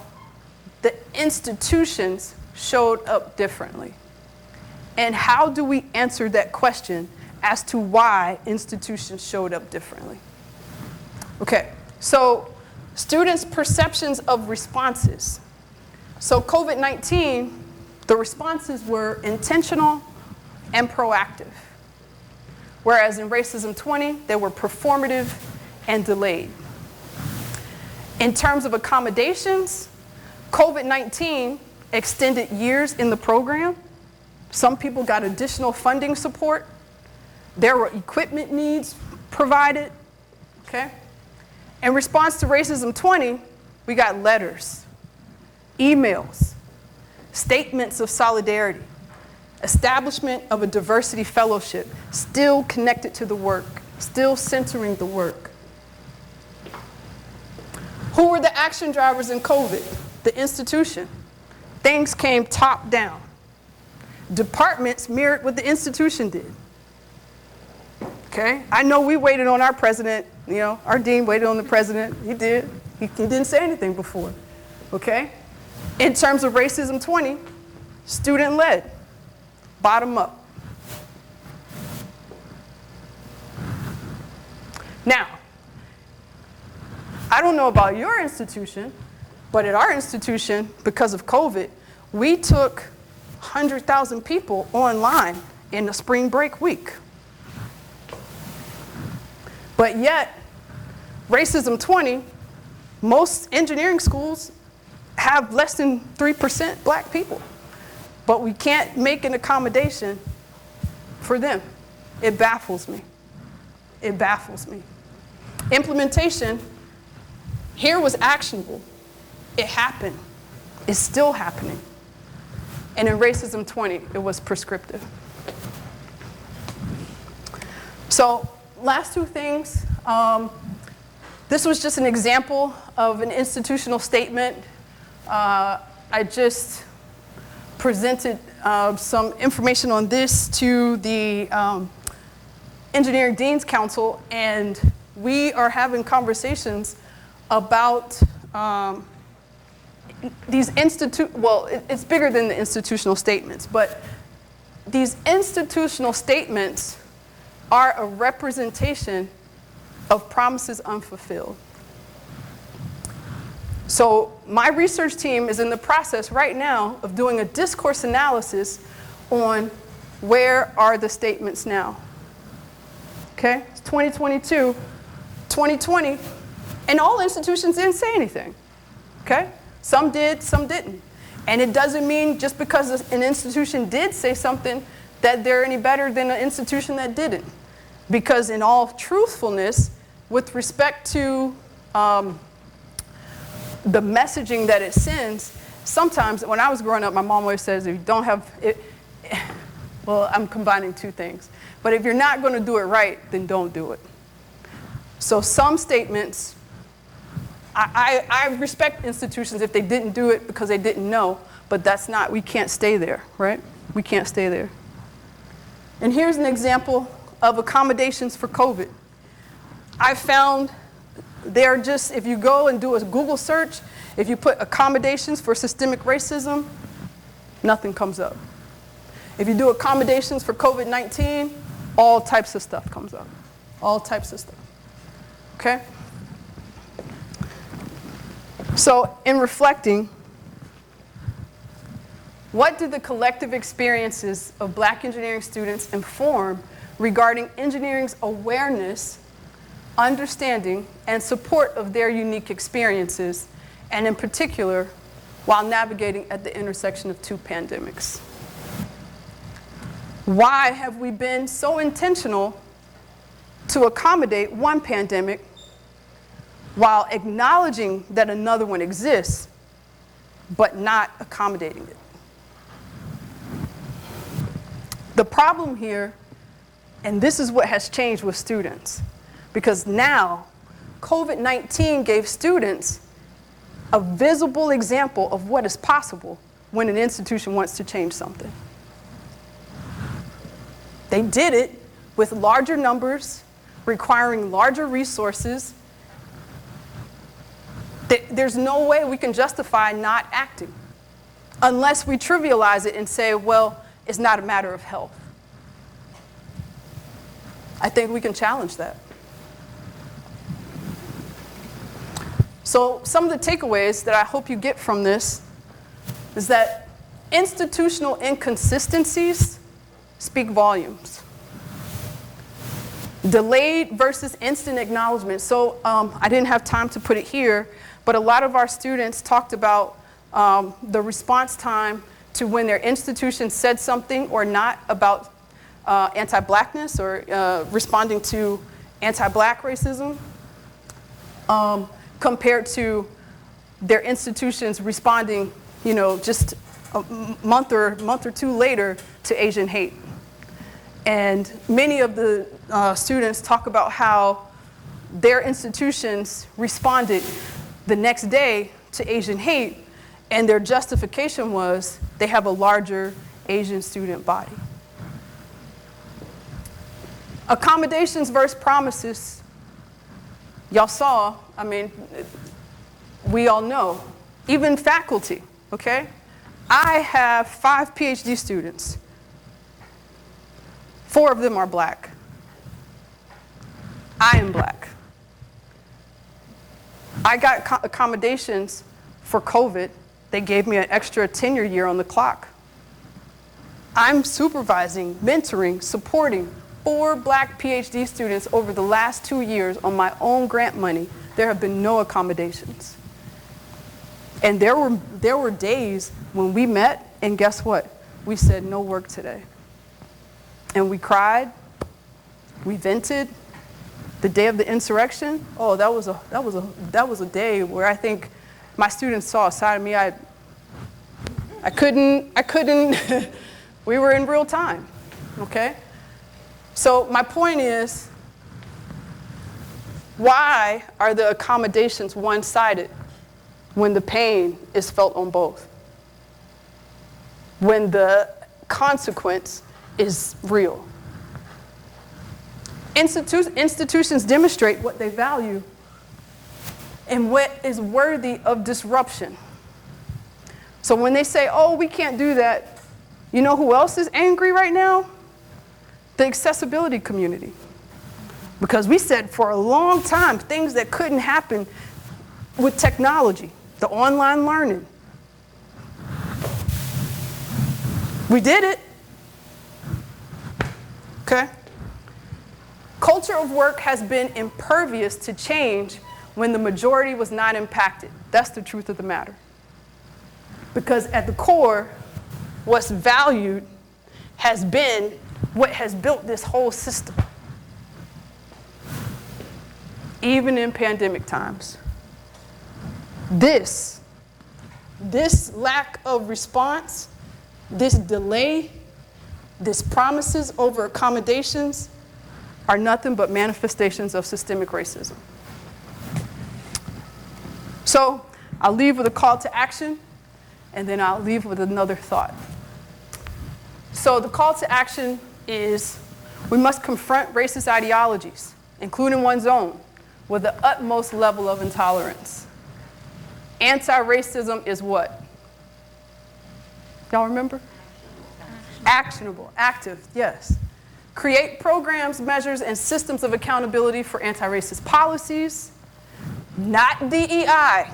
the institutions showed up differently. And how do we answer that question as to why institutions showed up differently? Okay, so students' perceptions of responses. So COVID-19, the responses were intentional and proactive. Whereas in Racism 20, they were performative and delayed. In terms of accommodations, COVID-19 extended years in the program. Some people got additional funding support. There were equipment needs provided, okay? In response to Racism 20, we got letters, emails, statements of solidarity, establishment of a diversity fellowship, still connected to the work, still centering the work. Who were the action drivers in COVID? The institution. Things came top down. Departments mirrored what the institution did. Okay? I know we waited on our president, you know, our dean waited on the president. He did. He didn't say anything before. Okay? In terms of Racism 20, student-led, bottom-up. Now, I don't know about your institution, but at our institution, because of COVID, we took 100,000 people online in the spring break week. But yet, Racism 20, most engineering schools have less than 3% black people. But we can't make an accommodation for them. It baffles me. It baffles me. Implementation here was actionable. It happened. It's still happening. And in Racism 20, it was prescriptive. So, last two things. This was just an example of an institutional statement. I just presented some information on this to the Engineering Dean's Council, and we are having conversations about these it's bigger than the institutional statements, but these institutional statements are a representation of promises unfulfilled. So my research team is in the process right now of doing a discourse analysis on where are the statements now. Okay, it's 2022, 2020, and all institutions didn't say anything. Okay, some did, some didn't. And it doesn't mean just because an institution did say something that they're any better than an institution that didn't. Because in all truthfulness, with respect to the messaging that it sends, sometimes when I was growing up, my mom always says, if you don't have it, well, I'm combining two things. But if you're not going to do it right, then don't do it. So some statements, I respect institutions if they didn't do it because they didn't know, but that's not, we can't stay there, right? We can't stay there. And here's an example of accommodations for COVID. I found they're just, if you go and do a Google search, if you put accommodations for systemic racism, nothing comes up. If you do accommodations for COVID-19, all types of stuff comes up. All types of stuff. Okay? So, in reflecting, what did the collective experiences of Black engineering students inform regarding engineering's awareness, understanding, and support of their unique experiences, and in particular, while navigating at the intersection of two pandemics? Why have we been so intentional to accommodate one pandemic while acknowledging that another one exists, but not accommodating it? The problem here, and this is what has changed with students, because now COVID-19 gave students a visible example of what is possible when an institution wants to change something. They did it with larger numbers, requiring larger resources. There's no way we can justify not acting unless we trivialize it and say, well, it's not a matter of health. I think we can challenge that. So some of the takeaways that I hope you get from this is that institutional inconsistencies speak volumes. Delayed versus instant acknowledgement. So I didn't have time to put it here, but a lot of our students talked about the response time to when their institution said something or not about anti-blackness or responding to anti-black racism, compared to their institutions responding, just a month or two later to Asian hate. And many of the students talk about how their institutions responded the next day to Asian hate, and their justification was they have a larger Asian student body. Accommodations versus promises. Y'all saw, we all know, even faculty, okay? I have 5 PhD students. 4 of them are black. I am black. I got accommodations for COVID. They gave me an extra tenure year on the clock. I'm supervising, mentoring, supporting 4 black PhD students over the last 2 years on my own grant money. There have been no accommodations. And there were days when we met, and guess what? We said no work today. And we cried, we vented. The day of the insurrection, that was a day where I think my students saw a side of me I couldn't, we were in real time, okay? So my point is, why are the accommodations one-sided when the pain is felt on both? When the consequence is real? Institutions demonstrate what they value and what is worthy of disruption. So when they say, we can't do that, you know who else is angry right now? The accessibility community. Because we said for a long time things that couldn't happen with technology, the online learning. We did it. Okay? Culture of work has been impervious to change when the majority was not impacted. That's the truth of the matter. Because at the core, what's valued has been what has built this whole system. Even in pandemic times. This lack of response, this delay, this promises over accommodations are nothing but manifestations of systemic racism. So I'll leave with a call to action, and then I'll leave with another thought. So the call to action is we must confront racist ideologies, including one's own, with the utmost level of intolerance. Anti-racism is what? Y'all remember? Actionable, active, yes. Create programs, measures, and systems of accountability for anti-racist policies, not DEI.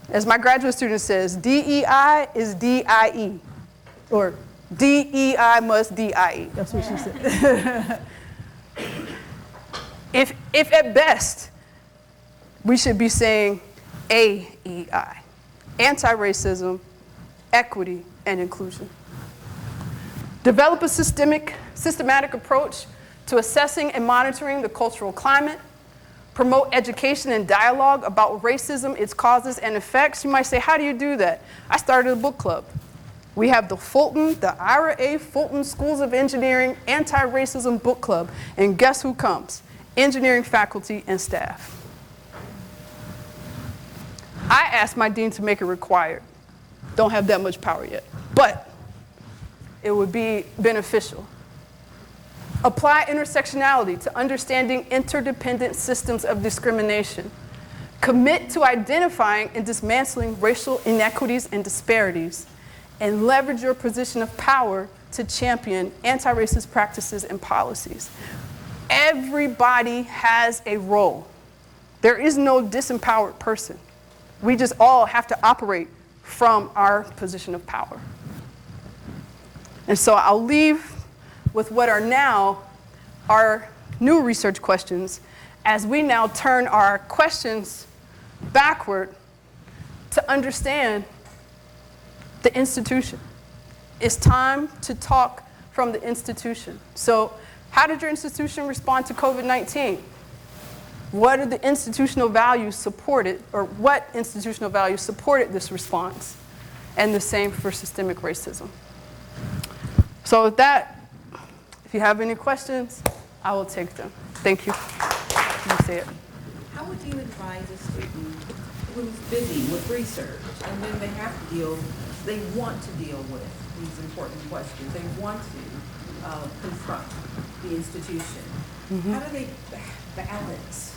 As my graduate student says, DEI is DIE, or DEI must DIE. That's what she said. If at best, we should be saying AEI, anti-racism, equity, and inclusion. Develop a systematic approach to assessing and monitoring the cultural climate. Promote education and dialogue about racism, its causes and effects. You might say, how do you do that? I started a book club. We have the Ira A. Fulton Schools of Engineering Anti-Racism Book Club. And guess who comes? Engineering faculty and staff. I asked my dean to make it required. Don't have that much power yet, but it would be beneficial. Apply intersectionality to understanding interdependent systems of discrimination. Commit to identifying and dismantling racial inequities and disparities, and leverage your position of power to champion anti-racist practices and policies. Everybody has a role. There is no disempowered person. We just all have to operate from our position of power. And so I'll leave with what are now our new research questions as we now turn our questions backward to understand the institution. It's time to talk from the institution. So how did your institution respond to COVID-19? What are the institutional values supported, or what institutional values supported this response? And the same for systemic racism. So with that, if you have any questions, I will take them. Thank you. You say it. How would you advise a student who's busy with research and then they want to deal with these important questions, they want to confront the institution? Mm-hmm. How do they balance,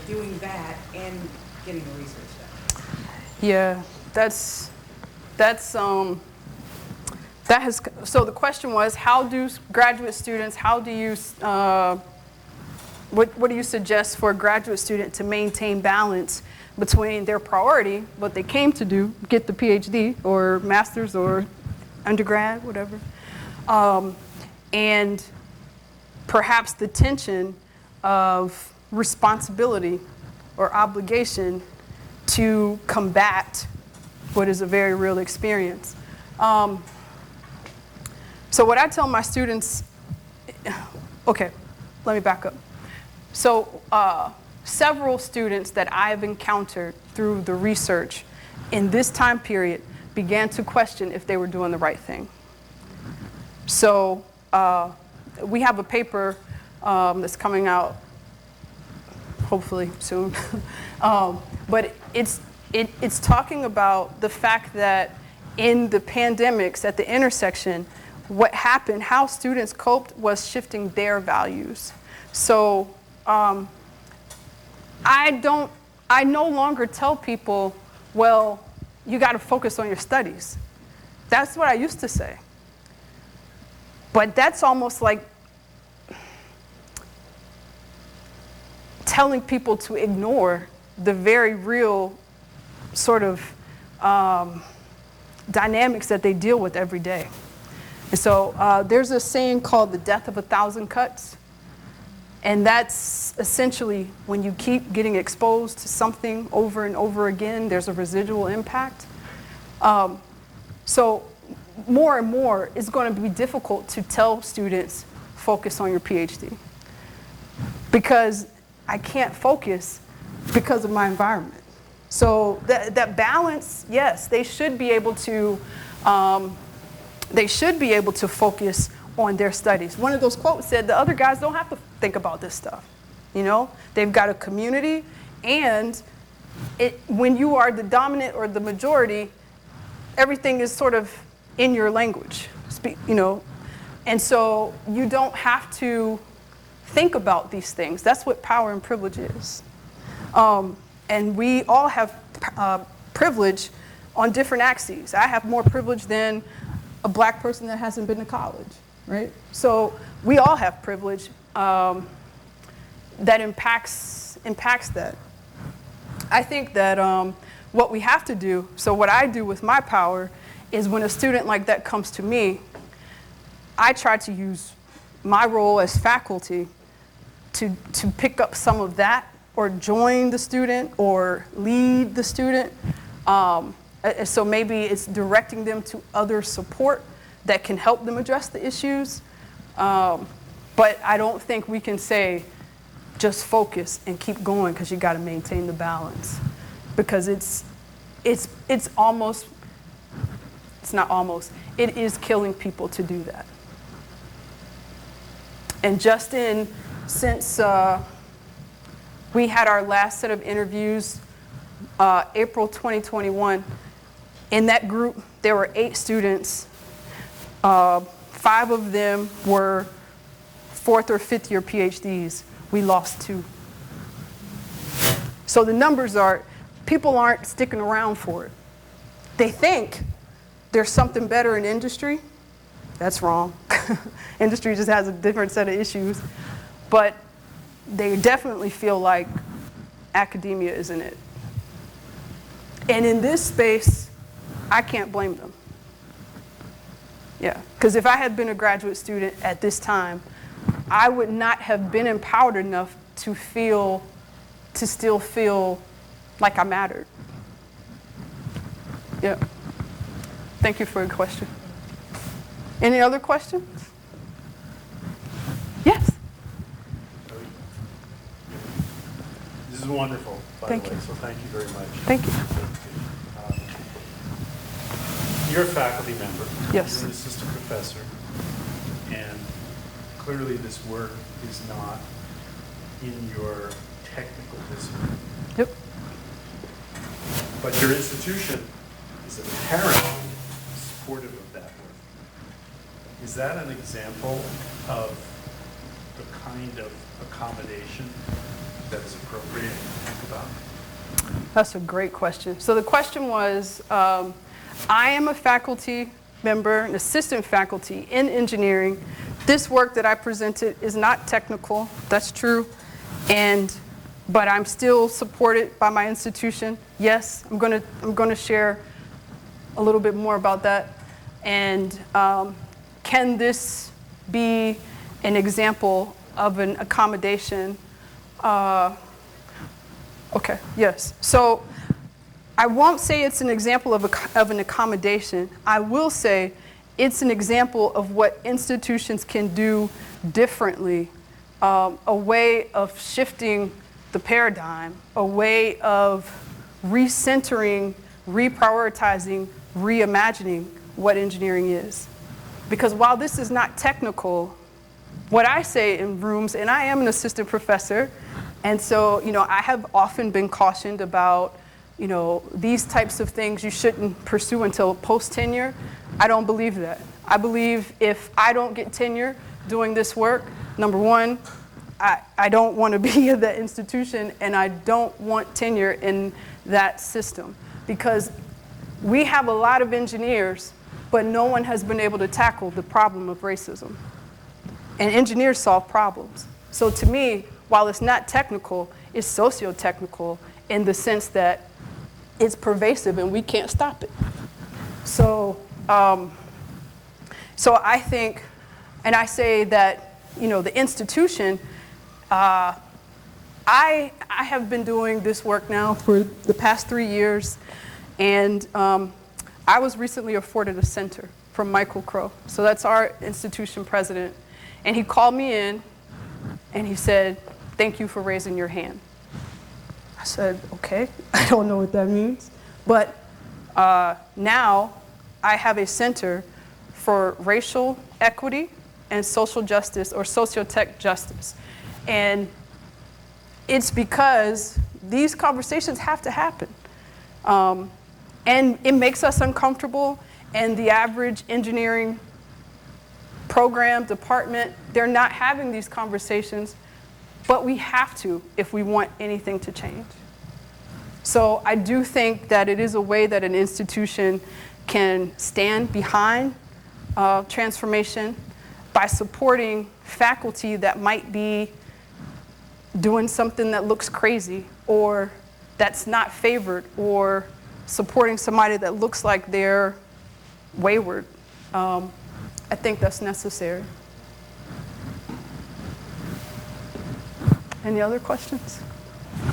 doing that and getting the research done? Yeah, so the question was, how do graduate students, what do you suggest for a graduate student to maintain balance between their priority, what they came to do, get the PhD or master's or undergrad, whatever, and perhaps the tension of responsibility or obligation to combat what is a very real experience. So what I tell my students, okay, let me back up. So several students that I have encountered through the research in this time period began to question if they were doing the right thing. So we have a paper that's coming out hopefully soon, but it's talking about the fact that in the pandemics at the intersection, what happened, how students coped was shifting their values. So I no longer tell people, well, you got to focus on your studies. That's what I used to say. But that's almost like telling people to ignore the very real sort of dynamics that they deal with every day. And so there's a saying called the death of 1,000 cuts. And that's essentially when you keep getting exposed to something over and over again, there's a residual impact. So more and more, it's going to be difficult to tell students, focus on your PhD. Because I can't focus because of my environment. So that balance, yes, they should be able to focus on their studies. One of those quotes said, the other guys don't have to think about this stuff. They've got a community, and when you are the dominant or the majority, everything is sort of in your language, and so you don't have to think about these things. That's what power and privilege is. And we all have privilege on different axes. I have more privilege than a black person that hasn't been to college, right? So we all have privilege that impacts that. I think that what we have to do, so what I do with my power is when a student like that comes to me, I try to use my role as faculty to pick up some of that or join the student or lead the student So maybe it's directing them to other support that can help them address the issues. But I don't think we can say, just focus and keep going because you got to maintain the balance. Because it's not almost, it is killing people to do that. And since we had our last set of interviews, April 2021, in that group, there were 8 students. 5 of them were 4th or 5th year PhDs. We lost 2. So the numbers are, people aren't sticking around for it. They think there's something better in industry. That's wrong. Industry just has a different set of issues. But they definitely feel like academia isn't it. And in this space, I can't blame them. Yeah, because if I had been a graduate student at this time, I would not have been empowered enough to still feel like I mattered. Yeah. Thank you for your question. Any other questions? Yes. This is wonderful, by Thank the way, you. so thank you very much. Thank you. You're a faculty member. Yes. You're an assistant professor. And clearly this work is not in your technical discipline. Yep. But your institution is apparently supportive of that work. Is that an example of the kind of accommodation that is appropriate to think about? That's a great question. So the question was, I am a faculty member, an assistant faculty in engineering. This work that I presented is not technical, that's true, but I'm still supported by my institution. Yes, I'm gonna share a little bit more about that. And can this be an example of an accommodation? Okay, yes. So I won't say it's an example of an accommodation. I will say it's an example of what institutions can do differently, a way of shifting the paradigm, a way of recentering, reprioritizing, reimagining what engineering is. Because while this is not technical, what I say in rooms, and I am an assistant professor, and so, I have often been cautioned about, these types of things you shouldn't pursue until post-tenure. I don't believe that. I believe if I don't get tenure doing this work, number one, I don't want to be at that institution, and I don't want tenure in that system. Because we have a lot of engineers, but no one has been able to tackle the problem of racism. And engineers solve problems. So to me, while it's not technical, it's socio-technical in the sense that it's pervasive and we can't stop it. So I think, and I say that, the institution, I have been doing this work now for the past 3 years, and I was recently afforded a center from Michael Crow. So that's our institution president. And he called me in and he said, "Thank you for raising your hand." I said, okay, I don't know what that means. But now I have a center for racial equity and social justice, or sociotech justice. And it's because these conversations have to happen. And it makes us uncomfortable, and the average engineering program, department, they're not having these conversations, but we have to if we want anything to change. So I do think that it is a way that an institution can stand behind transformation by supporting faculty that might be doing something that looks crazy or that's not favored, or supporting somebody that looks like they're wayward. I think that's necessary. Any other questions?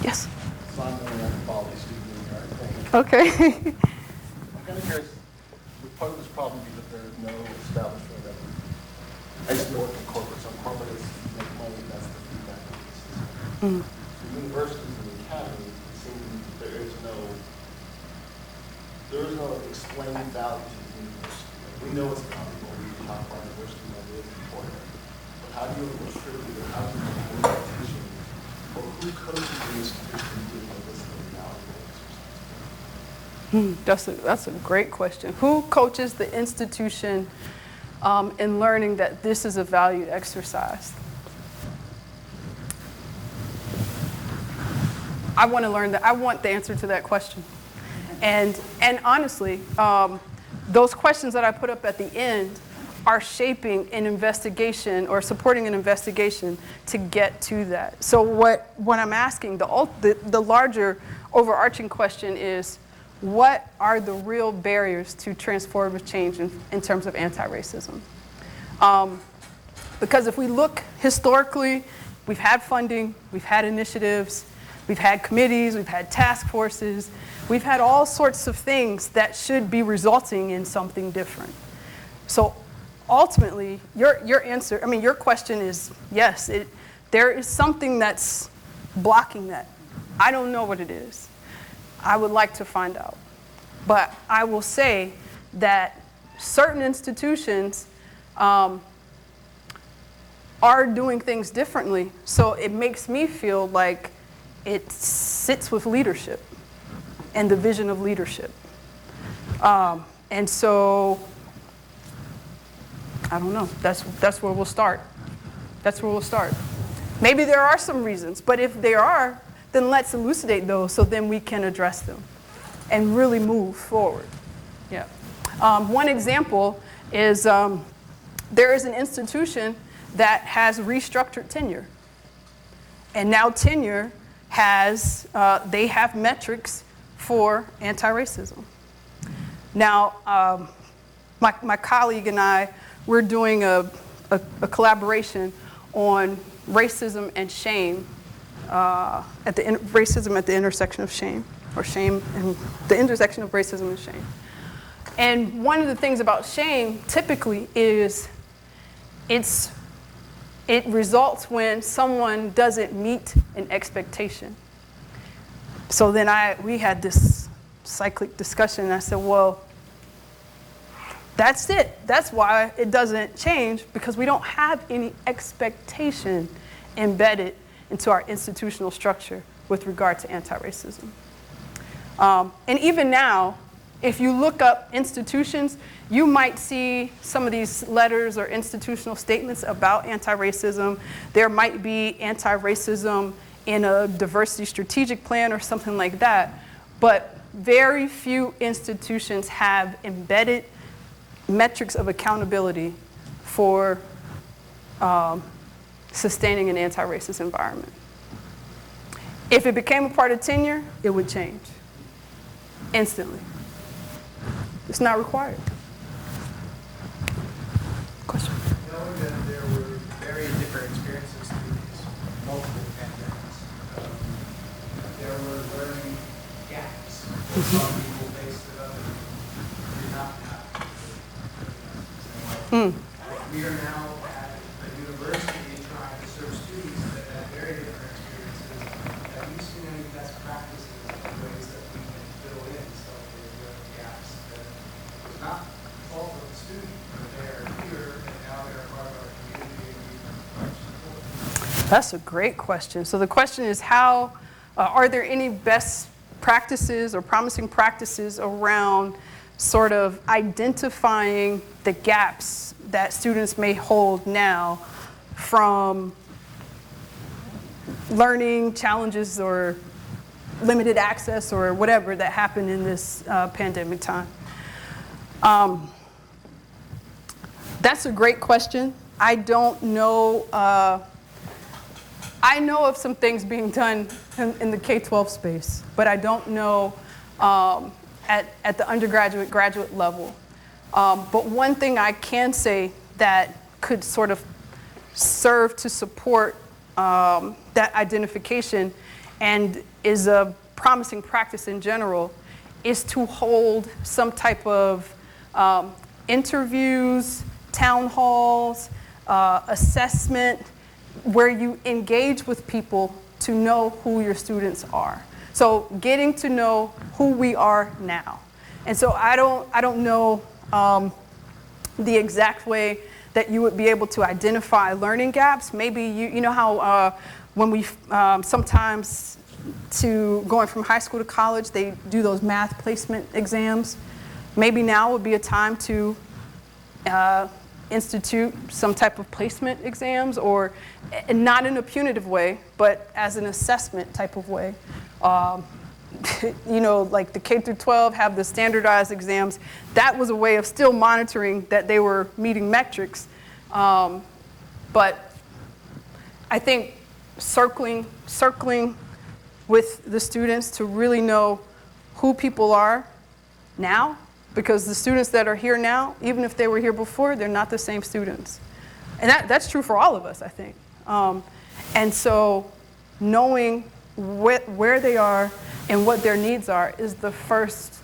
Yes? So I'm an anthropology student in New York. Okay. I'm kind of curious, would part of this problem be that there is no establishment of, I used to work in corporate, so corporate is make money, that's the feedback system. For universities and the academy, it seems to me that there is no explained value to the university. Like, we know it's valuable, we talk about university money is important, but how do you attribute or how do you make teaching, or who coaches the institution doing this valuable exercise? That's a great question. Who coaches the institution in learning that this is a valued exercise? I want to learn that. I want the answer to that question. And honestly, those questions that I put up at the end are shaping an investigation or supporting an investigation to get to that. So what I'm asking, the larger overarching question is, what are the real barriers to transformative change in terms of anti-racism? Because if we look historically, we've had funding, we've had initiatives, we've had committees, we've had task forces, we've had all sorts of things that should be resulting in something different. So ultimately, your answer, I mean, your question is yes, there is something that's blocking that. I don't know what it is. I would like to find out. But I will say that certain institutions are doing things differently. So it makes me feel like it sits with leadership and the vision of leadership. And so, I don't know, that's where we'll start. That's where we'll start. Maybe there are some reasons, but if there are, then let's elucidate those so then we can address them and really move forward. Yeah. One example is there is an institution that has restructured tenure. And now tenure has, they have metrics for anti-racism. Now, my colleague and I, we're doing a collaboration on racism and shame, racism at the intersection of shame, or shame and the intersection of racism and shame. And one of the things about shame typically is it results when someone doesn't meet an expectation. So then we had this cyclic discussion, and I said, well, that's it. That's why it doesn't change, because we don't have any expectation embedded into our institutional structure with regard to anti-racism. And even now, if you look up institutions, you might see some of these letters or institutional statements about anti-racism. There might be anti-racism in a diversity strategic plan or something like that, but very few institutions have embedded metrics of accountability for sustaining an anti-racist environment. If it became a part of tenure, it would change instantly. It's not required. Question? Knowing that there were very different experiences through these multiple pandemics, there were learning gaps. Some people faced it, others did not have. We are now at a university trying to serve students that have very different experiences. Have you seen any best practices and ways that we can fill in some of those learning gaps that was not the fault of the student, but they are here and now they're a part of our community and we need support? That's a great question. So the question is, how are there any best practices or promising practices around sort of identifying the gaps that students may hold now from learning challenges or limited access or whatever that happened in this pandemic time? That's a great question. I don't know. I know of some things being done in the K-12 space, but I don't know at the undergraduate, graduate level. But one thing I can say that could sort of serve to support that identification and is a promising practice in general is to hold some type of interviews, town halls, assessment, where you engage with people to know who your students are. So getting to know who we are now. And so I don't know the exact way that you would be able to identify learning gaps. Maybe you know how when we sometimes going from high school to college, they do those math placement exams. Maybe now would be a time to institute some type of placement exams, or not in a punitive way, but as an assessment type of way. You know, like the K through 12 have the standardized exams. That was a way of still monitoring that they were meeting metrics. But I think circling with the students to really know who people are now, because the students that are here now, even if they were here before, they're not the same students. And that's true for all of us, I think. And so knowing where they are and what their needs are is the first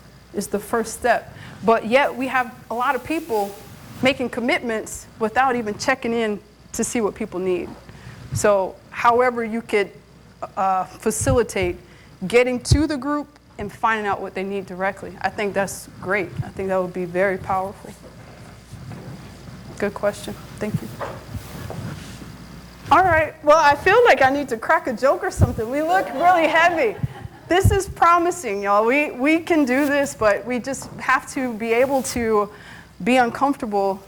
step. But yet we have a lot of people making commitments without even checking in to see what people need. So however you could facilitate getting to the group and finding out what they need directly, I think that's great. I think that would be very powerful. Good question. Thank you. All right. Well, I feel like I need to crack a joke or something. We look really heavy. This is promising, y'all. We can do this, but we just have to be able to be uncomfortable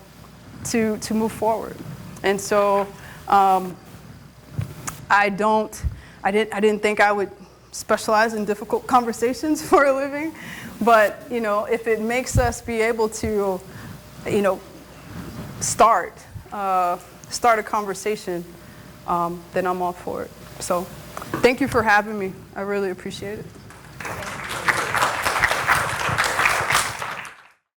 to move forward. And so I didn't think I would specialize in difficult conversations for a living, but you know, if it makes us be able to, you know, start a conversation, then I'm all for it. So thank you for having me. I really appreciate it.